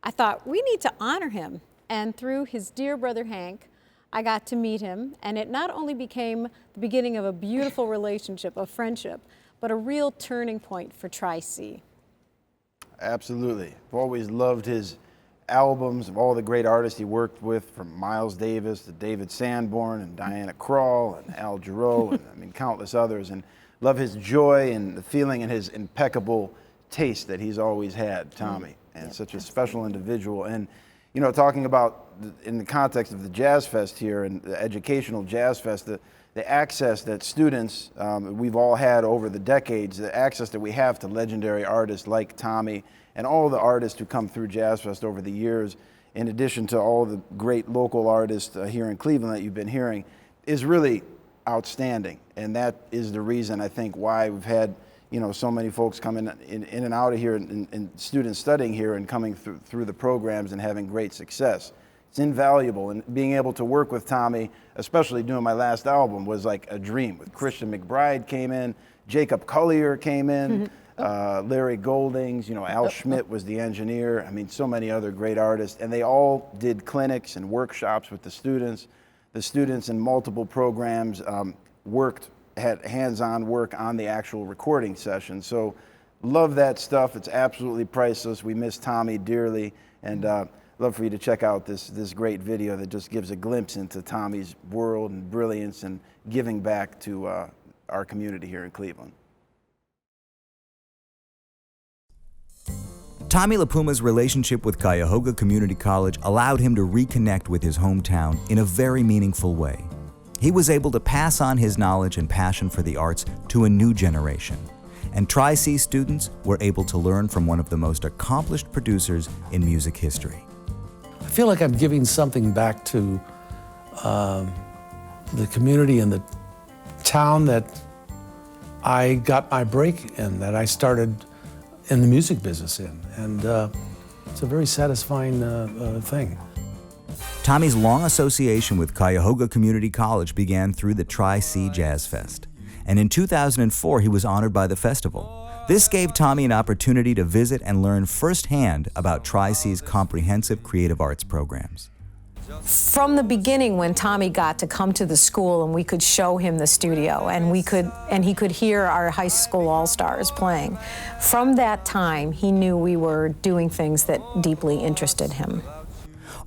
I thought, we need to honor him, and through his dear brother Hank, I got to meet him, and it not only became the beginning of a beautiful relationship, a friendship, but a real turning point for Tri-C. Absolutely. I've always loved his albums of all the great artists he worked with, from Miles Davis to David Sanborn and Diana Krall and Al Jarreau and I mean countless others, and love his joy and the feeling and his impeccable taste that he's always had, Tommy, and such a special individual. And you know, talking about in the context of the Jazz Fest here and the educational Jazz Fest, the access that students, we've all had over the decades, the access that we have to legendary artists like Tommy and all the artists who come through Jazz Fest over the years, in addition to all the great local artists here in Cleveland that you've been hearing, is really outstanding. And that is the reason, I think, why we've had, you know, so many folks coming in and out of here and students studying here and coming through the programs and having great success. It's invaluable, and being able to work with Tommy, especially doing my last album, was like a dream. With Christian McBride came in, Jacob Collier came in, Larry Goldings, you know, Al Schmidt was the engineer. I mean, so many other great artists, and they all did clinics and workshops with the students. The students in multiple programs had hands-on work on the actual recording session. So love that stuff. It's absolutely priceless. We miss Tommy dearly, and love for you to check out this great video that just gives a glimpse into Tommy's world and brilliance and giving back to our community here in Cleveland. Tommy LiPuma's relationship with Cuyahoga Community College allowed him to reconnect with his hometown in a very meaningful way. He was able to pass on his knowledge and passion for the arts to a new generation, and Tri-C students were able to learn from one of the most accomplished producers in music history. I feel like I'm giving something back to the community and the town that I got my break in, that I started in the music business in, and it's a very satisfying thing. Tommy's long association with Cuyahoga Community College began through the Tri-C JazzFest, and in 2004 he was honored by the festival. This gave Tommy an opportunity to visit and learn firsthand about Tri-C's comprehensive creative arts programs. From the beginning, when Tommy got to come to the school and we could show him the studio and he could hear our high school all-stars playing, from that time he knew we were doing things that deeply interested him.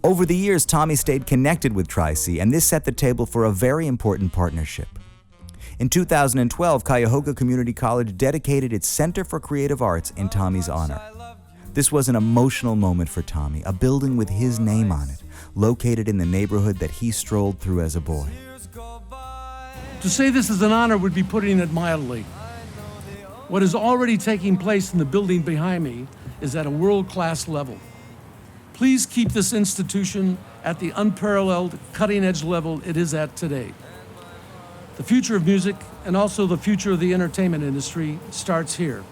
Over the years, Tommy stayed connected with Tri-C, and this set the table for a very important partnership. In 2012, Cuyahoga Community College dedicated its Center for Creative Arts in Tommy's honor. This was an emotional moment for Tommy, a building with his name on it, located in the neighborhood that he strolled through as a boy. To say this is an honor would be putting it mildly. What is already taking place in the building behind me is at a world-class level. Please keep this institution at the unparalleled, cutting-edge level it is at today. The future of music, and also the future of the entertainment industry, starts here.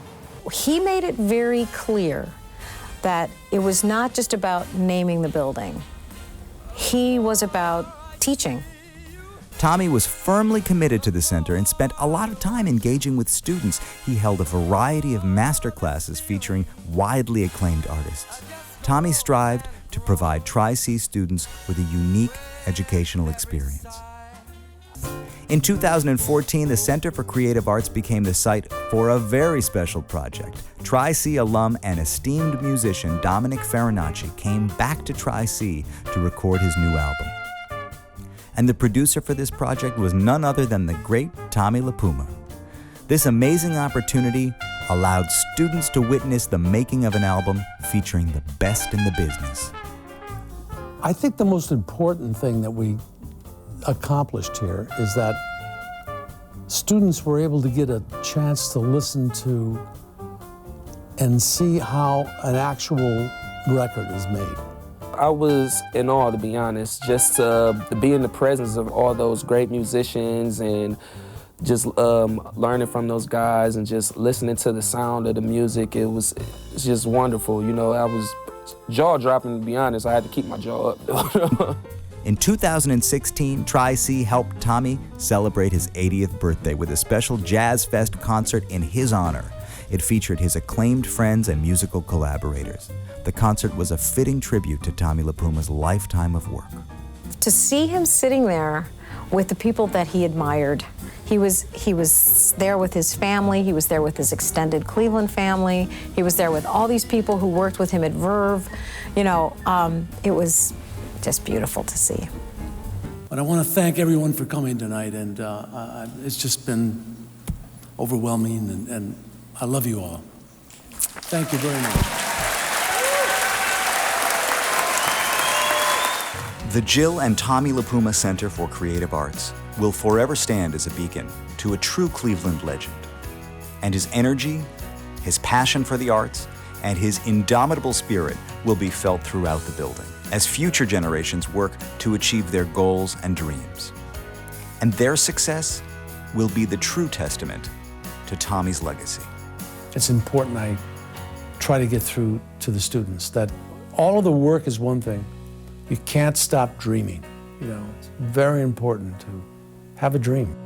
He made it very clear that it was not just about naming the building. He was about teaching. Tommy was firmly committed to the center and spent a lot of time engaging with students. He held a variety of master classes featuring widely acclaimed artists. Tommy strived to provide Tri-C students with a unique educational experience. In 2014, the Center for Creative Arts became the site for a very special project. Tri-C alum and esteemed musician Dominic Farinacci came back to Tri-C to record his new album. And the producer for this project was none other than the great Tommy LiPuma. This amazing opportunity allowed students to witness the making of an album featuring the best in the business. I think the most important thing that we accomplished here is that students were able to get a chance to listen to and see how an actual record is made. I was in awe, to be honest, just to be in the presence of all those great musicians and just learning from those guys and just listening to the sound of the music. It's just wonderful. You know, I was jaw-dropping, to be honest. I had to keep my jaw up. In 2016, Tri-C helped Tommy celebrate his 80th birthday with a special Jazz Fest concert in his honor. It featured his acclaimed friends and musical collaborators. The concert was a fitting tribute to Tommy LiPuma's lifetime of work. To see him sitting there with the people that he admired, he was there with his family, he was there with his extended Cleveland family, he was there with all these people who worked with him at Verve. You know, it was just beautiful to see. But I want to thank everyone for coming tonight, and it's just been overwhelming, and I love you all. Thank you very much. The Jill and Tommy LiPuma Center for Creative Arts will forever stand as a beacon to a true Cleveland legend. And his energy, his passion for the arts, and his indomitable spirit will be felt throughout the building as future generations work to achieve their goals and dreams. And their success will be the true testament to Tommy's legacy. It's important I try to get through to the students that all of the work is one thing. You can't stop dreaming. You know, it's very important to have a dream.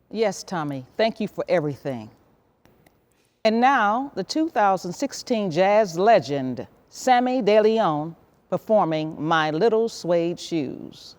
Yes, Tommy, thank you for everything. And now, the 2016 jazz legend, Sammy De Leon, performing My Little Suede Shoes.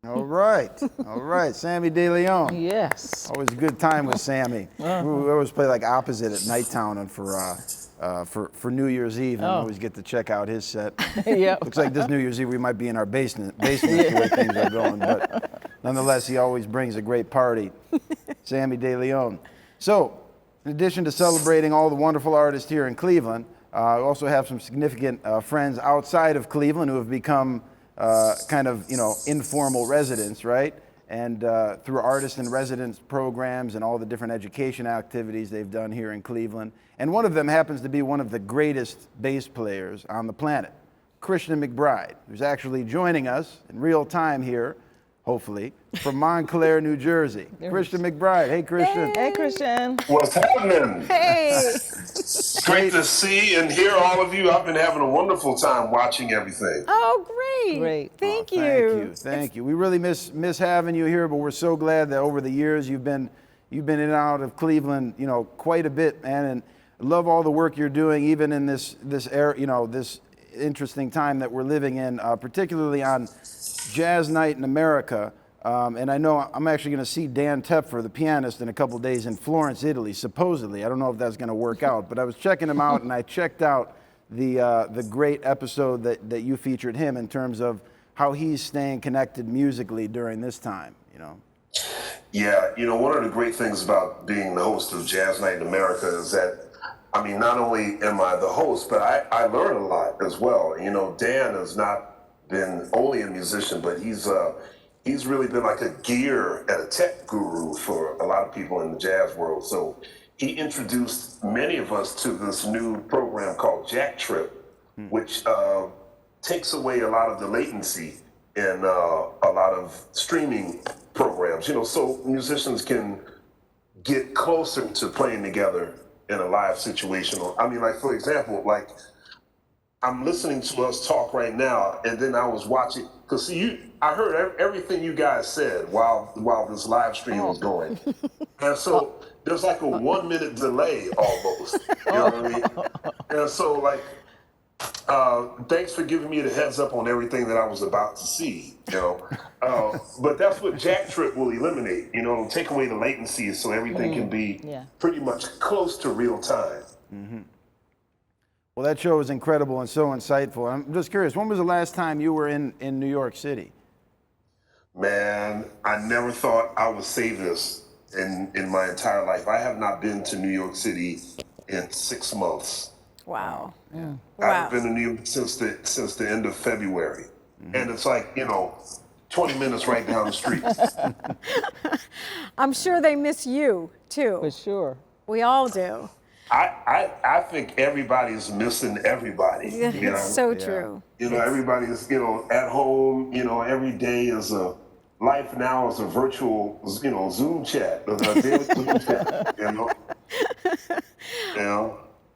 All right, Sammy De Leon. Yes. Always a good time with Sammy. We always play like opposite at Nighttown and for New Year's Eve, and always get to check out his set. Yep. Looks like this New Year's Eve we might be in our basement the way things are going, but nonetheless, he always brings a great party. Sammy De Leon. So, in addition to celebrating all the wonderful artists here in Cleveland, we also have some significant friends outside of Cleveland who have become kind of, informal residents, right? And through artist in residence programs and all the different education activities they've done here in Cleveland. And one of them happens to be one of the greatest bass players on the planet, Christian McBride, who's actually joining us in real time here, hopefully, from Montclair, New Jersey. Christian McBride. Hey, Christian. Hey, Christian. What's happening? Hey. Great to see and hear all of you. I've been having a wonderful time watching everything. Oh, great. Great. Thank you. Thank you. We really miss having you here, but we're so glad that over the years you've been in and out of Cleveland, quite a bit, man, and love all the work you're doing, even in this era, this interesting time that we're living in, particularly on Jazz Night in America. And I know I'm actually going to see Dan Tepfer, the pianist, in a couple days in Florence, Italy, supposedly. I don't know if that's going to work out, but I was checking him out, and I checked out the great episode that you featured him in terms of how he's staying connected musically during this time, Yeah, one of the great things about being the host of Jazz Night in America is that, not only am I the host, but I learn a lot as well. Dan has not been only a musician, but he's really been like a gear and a tech guru for a lot of people in the jazz world. So he introduced many of us to this new program called Jack Trip, which takes away a lot of the latency in a lot of streaming programs, so musicians can get closer to playing together in a live situation. Like, for example, like I'm listening to us talk right now, and then I was watching, because I heard everything you guys said while this live stream was going. And so there's like a 1 minute delay almost, you know what I mean? And so thanks for giving me the heads up on everything that I was about to see, but that's what Jack Trip will eliminate, take away the latency so everything can be pretty much close to real time. Mm-hmm. Well, that show was incredible and so insightful. I'm just curious, when was the last time you were in New York City? Man, I never thought I would say this in my entire life. I have not been to New York City in 6 months. Wow. Yeah. I haven't been to New York since the end of February. And it's like, 20 minutes right down the street. I'm sure they miss you, too. For sure. We all do. I think everybody's missing everybody. It's so true. Everybody's, at home, every day is life now is a virtual, Zoom chat, a daily Zoom chat,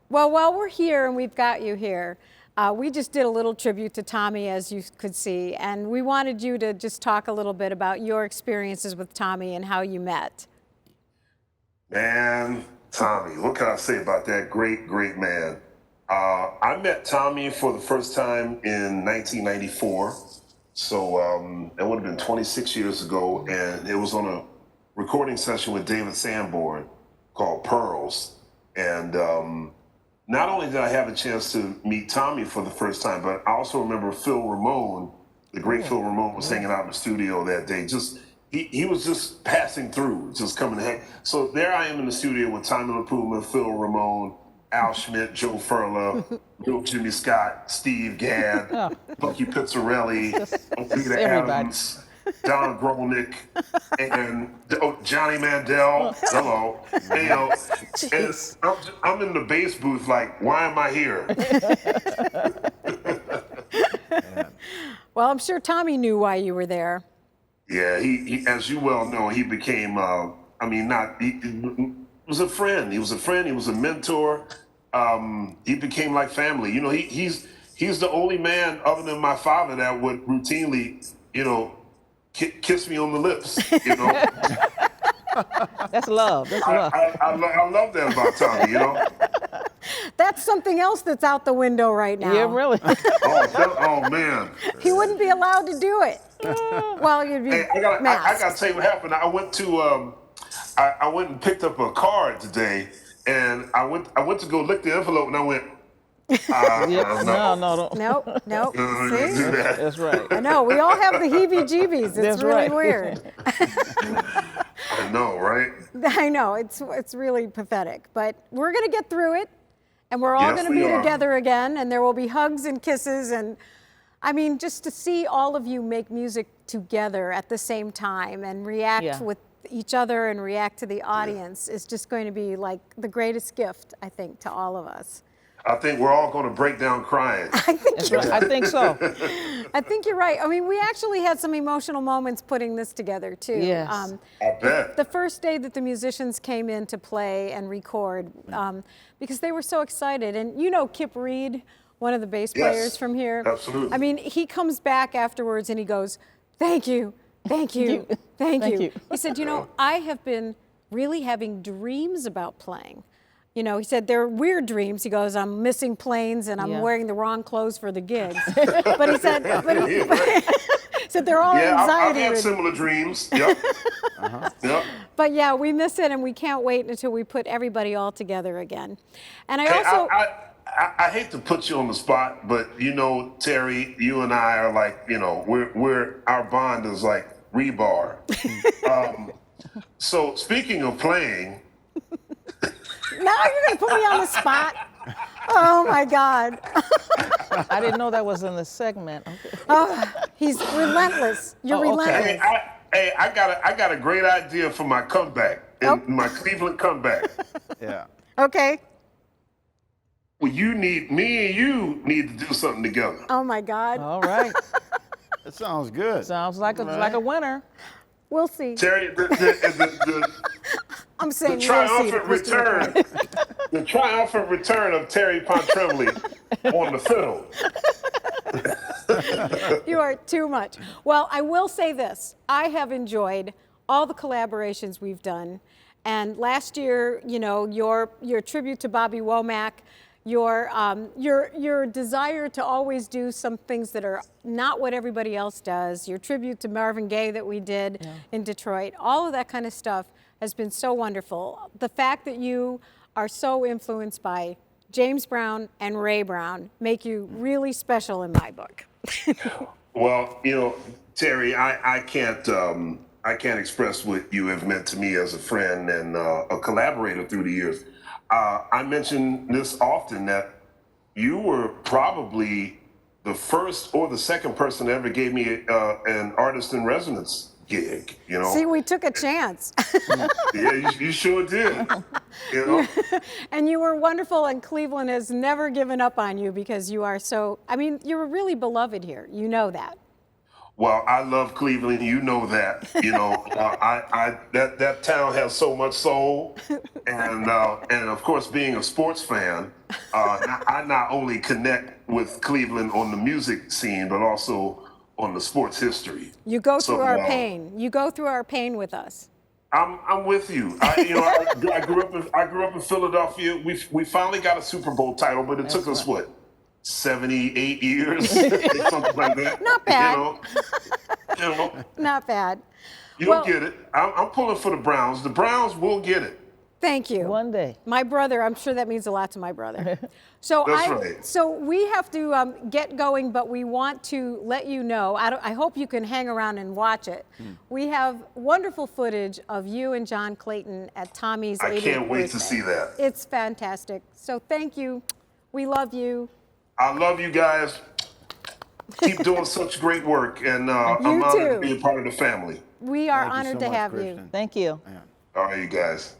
Well, while we're here and we've got you here, we just did a little tribute to Tommy, as you could see, and we wanted you to just talk a little bit about your experiences with Tommy and how you met. Man, Tommy, what can I say about that great, great man? I met Tommy for the first time in 1994. So it would have been 26 years ago, and it was on a recording session with David Sanborn called Pearls. And not only did I have a chance to meet Tommy for the first time, but I also remember Phil Ramone, the great Phil Ramone, was hanging out in the studio that day. He was just passing through, just coming to hang. So there I am in the studio with Tommy LiPuma, Phil Ramone, Al Schmidt, Joe Furla, Jimmy Scott, Steve Gadd, Bucky Pizzarelli, Peter Adams, Don Grolnick, and Johnny Mandel. Hello. And I'm in the bass booth like, why am I here? Well, I'm sure Tommy knew why you were there. Yeah, he as you well know, he became, he was a friend. He was a friend. He was a mentor. He became like family. He's the only man other than my father that would routinely, kiss me on the lips. That's love. That's love. I love that about Tommy. That's something else that's out the window right now. Yeah, really. Oh man. He wouldn't be allowed to do it. Well, you'd be I gotta masked. tell you what happened. I went to I went and picked up a card today, and I went to go lick the envelope, and I went. No. Nope. See? That's right. I know. We all have the heebie-jeebies. It's That's really right. weird. I know, right? I know. It's really pathetic. But we're going to get through it, and we're all Yes, going to we be are. together again, and there will be hugs and kisses. And, I mean, just to see all of you make music together at the same time and react with each other and react to the audience is just going to be like the greatest gift, I think, to all of us. I think we're all going to break down crying. I think so. I think you're right. I mean, we actually had some emotional moments putting this together, too. Yes. I bet. The first day that the musicians came in to play and record, because they were so excited. And you know Kip Reed, one of the bass players from here? Absolutely. I mean, he comes back afterwards and he goes, thank you. Thank you. He said, you know, I have been really having dreams about playing. You know, he said, they're weird dreams. He goes, I'm missing planes and I'm wearing the wrong clothes for the gigs. But he said, said they're all anxiety. I've had similar dreams. Yep. Yep. But yeah, we miss it and we can't wait until we put everybody all together again. And I hate to put you on the spot, but you know, Terry, you and I are like, you know, we're our bond is like rebar. So speaking of playing. Now you're going to put me on the spot? Oh, my God. I didn't know that was in the segment. Okay. Oh, he's relentless. You're relentless. Hey, I got a great idea for my comeback, my Cleveland comeback. Yeah. Okay. Well, me and you need to do something together. Oh, my God. All right. That sounds good. Sounds like a winner. We'll see. Terry, I'm saying the triumphant return of Terry Pontremoli on the fiddle. You are too much. Well, I will say this. I have enjoyed all the collaborations we've done. And last year, you know, your tribute to Bobby Womack, your desire to always do some things that are not what everybody else does, your tribute to Marvin Gaye that we did in Detroit, all of that kind of stuff has been so wonderful. The fact that you are so influenced by James Brown and Ray Brown make you really special in my book. Well, you know, Terry, I can't express what you have meant to me as a friend and a collaborator through the years. I mention this often that you were probably the first or the second person that ever gave me an artist in residence gig, you know. See, we took a chance. Yeah, you sure did. You know. And you were wonderful, and Cleveland has never given up on you because you are so, I mean, you're really beloved here. You know that. Well, I love Cleveland. You know that. You know, that town has so much soul, and of course, being a sports fan, I not only connect with Cleveland on the music scene, but also on the sports history. You go through our pain. You go through our pain with us. I'm with you. I grew up in Philadelphia. We finally got a Super Bowl title, but it took us what? 78 years, something like that. Not bad. You know. Not bad. You'll get it. I'm pulling for the Browns. The Browns will get it. Thank you. One day. My brother, I'm sure that means a lot to my brother. So That's right. So we have to get going, but we want to let you know, I hope you can hang around and watch it. We have wonderful footage of you and John Clayton at Tommy's 80th I can't wait birthday. to see that. It's fantastic. So thank you. We love you. I love you guys. Keep doing such great work, and I'm honored to be a part of the family. We are Thank you honored so to much, have Christian. you. Thank you. All right, you guys.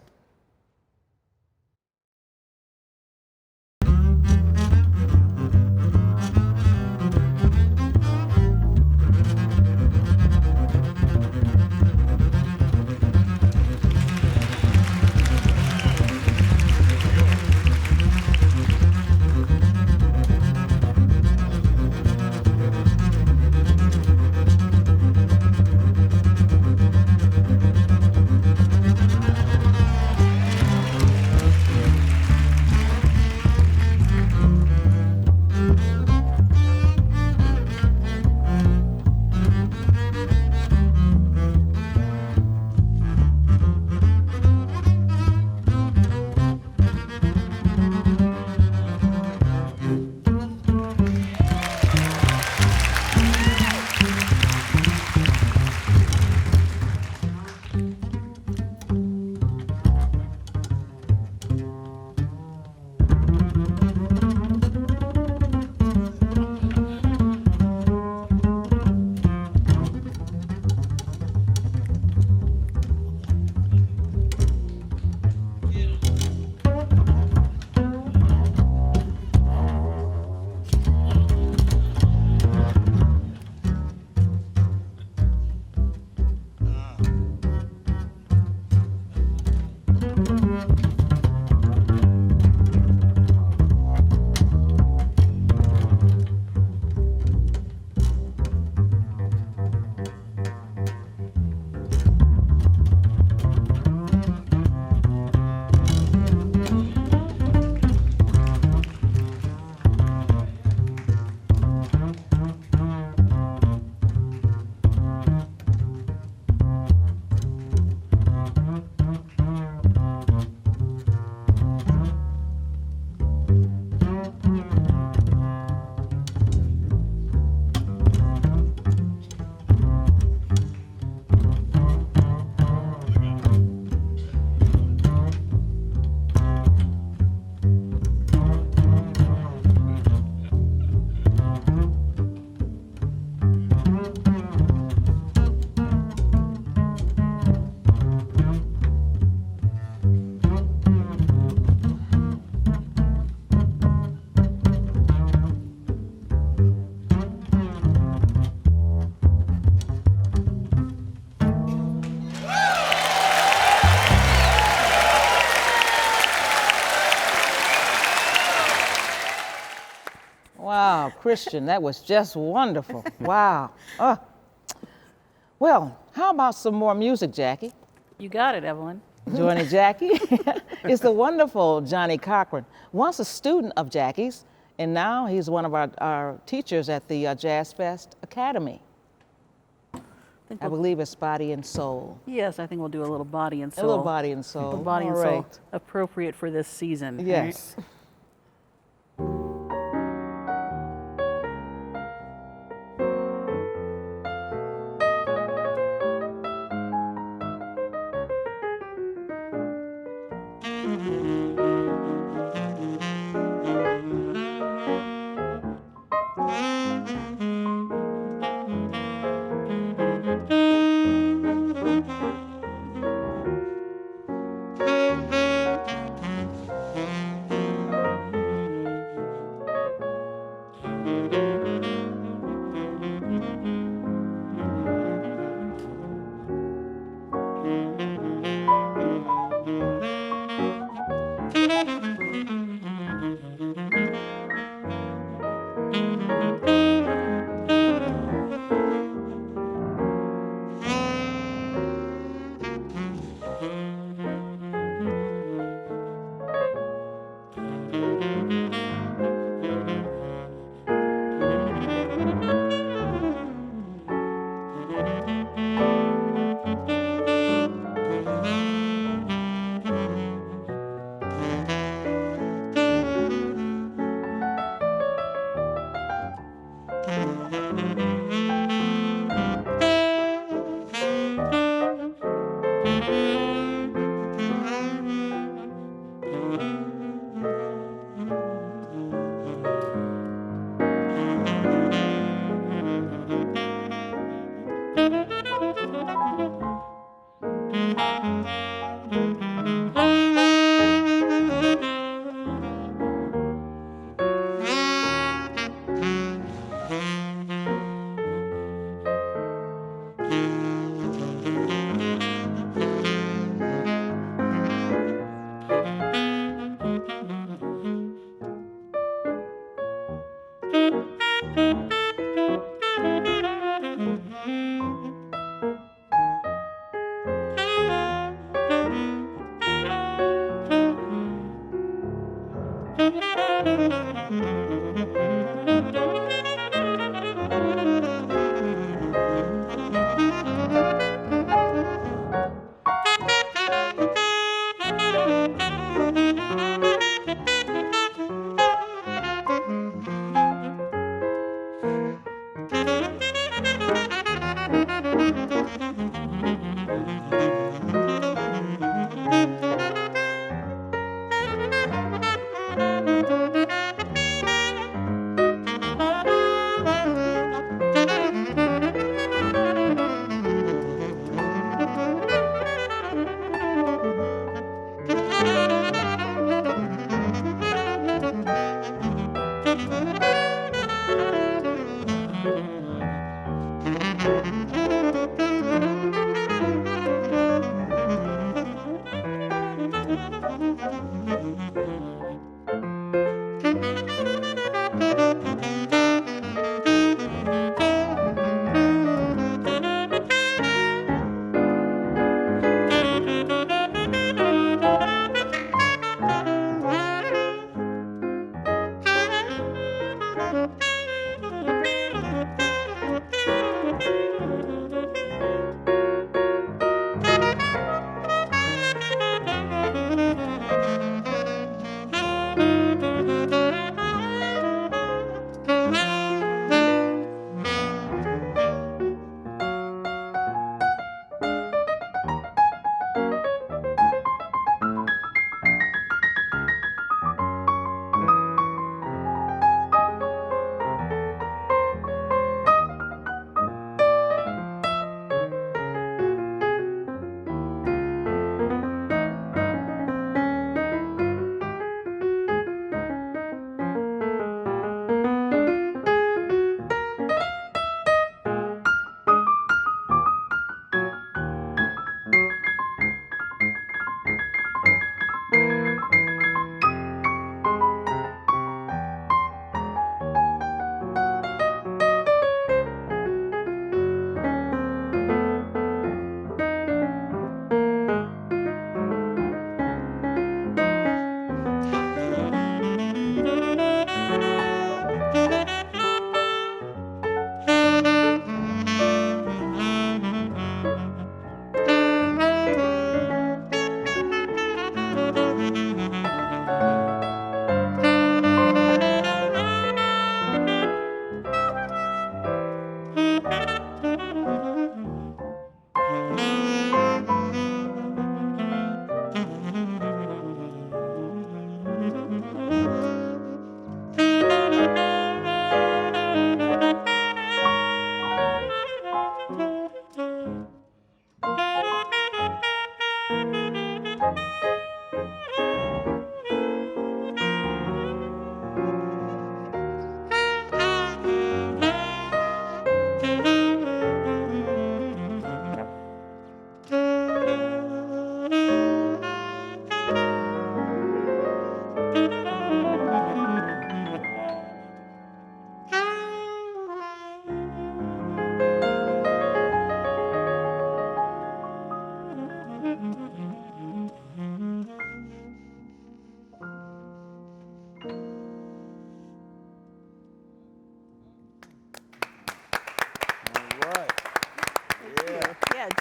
Wow, Christian, that was just wonderful. Wow. Well, how about some more music, Jackie? You got it, Evelyn. Joining Jackie is the wonderful Johnny Cochran, once a student of Jackie's, and now he's one of our teachers at the JazzFest Academy. I believe it's Body and Soul. Yes, I think we'll do a little Body and Soul. A little Body and Soul. A little Body and Soul, appropriate for this season. Yes. Right?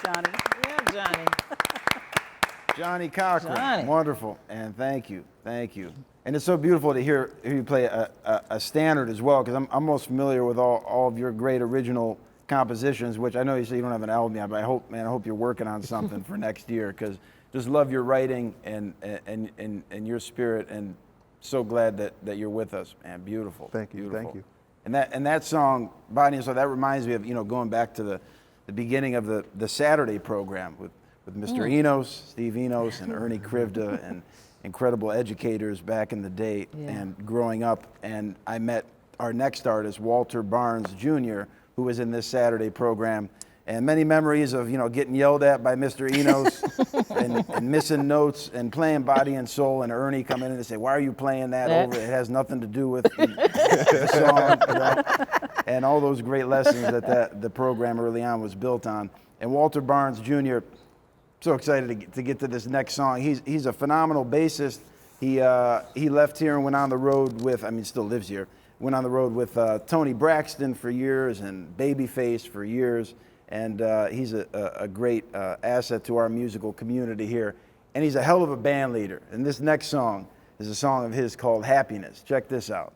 Johnny. Yeah, Johnny. Johnny Cochran, Johnny. wonderful, and thank you. And it's so beautiful to hear you play a standard as well, because I'm most familiar with all of your great original compositions, which I know you say you don't have an album yet, but I hope you're working on something for next year, because just love your writing and your spirit, and so glad that you're with us, man. Beautiful. Thank you. Beautiful. Thank you. And that song, Body and Soul, that reminds me of going back to the beginning of the Saturday program with Mr. Enos, Steve Enos, and Ernie Krivda, and incredible educators back in the day, and growing up. And I met our next artist, Walter Barnes Jr., who was in this Saturday program, and many memories of getting yelled at by Mr. Enos and missing notes and playing Body and Soul, and Ernie come in and say, "Why are you playing that over? It has nothing to do with the song." And all those great lessons that the program early on was built on. And Walter Barnes Jr., so excited to get to this next song. He's a phenomenal bassist. He left here and went on the road with, still lives here, went on the road with Tony Braxton for years and Babyface for years. And he's a great asset to our musical community here. And he's a hell of a band leader. And this next song is a song of his called Happiness. Check this out.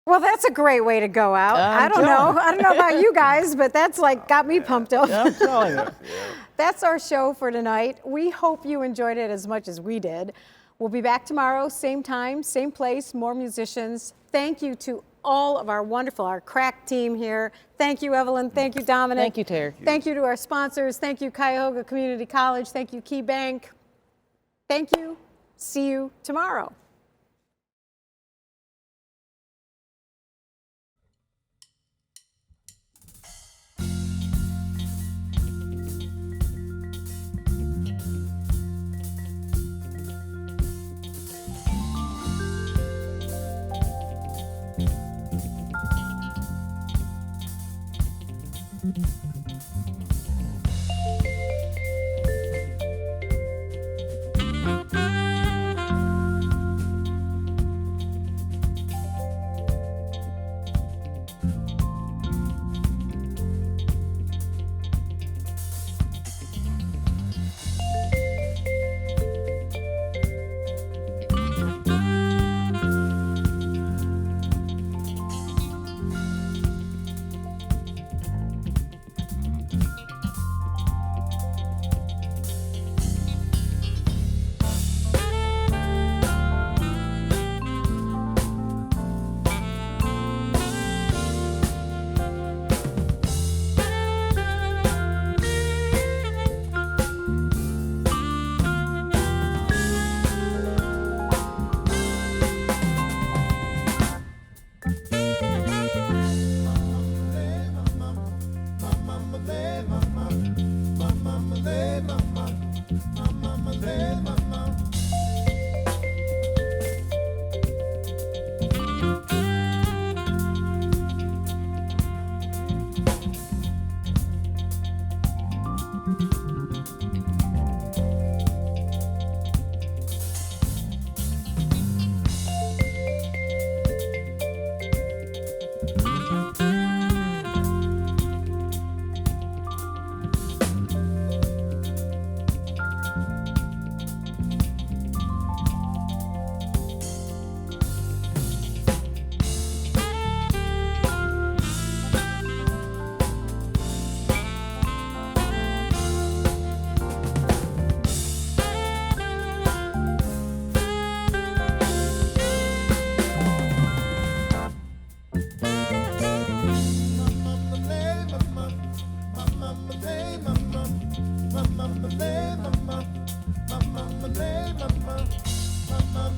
Well, that's a great way to go out. I don't know about you guys, but that's like got me pumped up. I'm telling you. That's our show for tonight. We hope you enjoyed it as much as we did. We'll be back tomorrow, same time, same place, more musicians. Thank you to all of our crack team here. Thank you, Evelyn. Thank you, Dominic. Thank you, Terry. Thank you to our sponsors. Thank you, Cuyahoga Community College. Thank you, KeyBank. Thank you. See you tomorrow.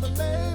Mama,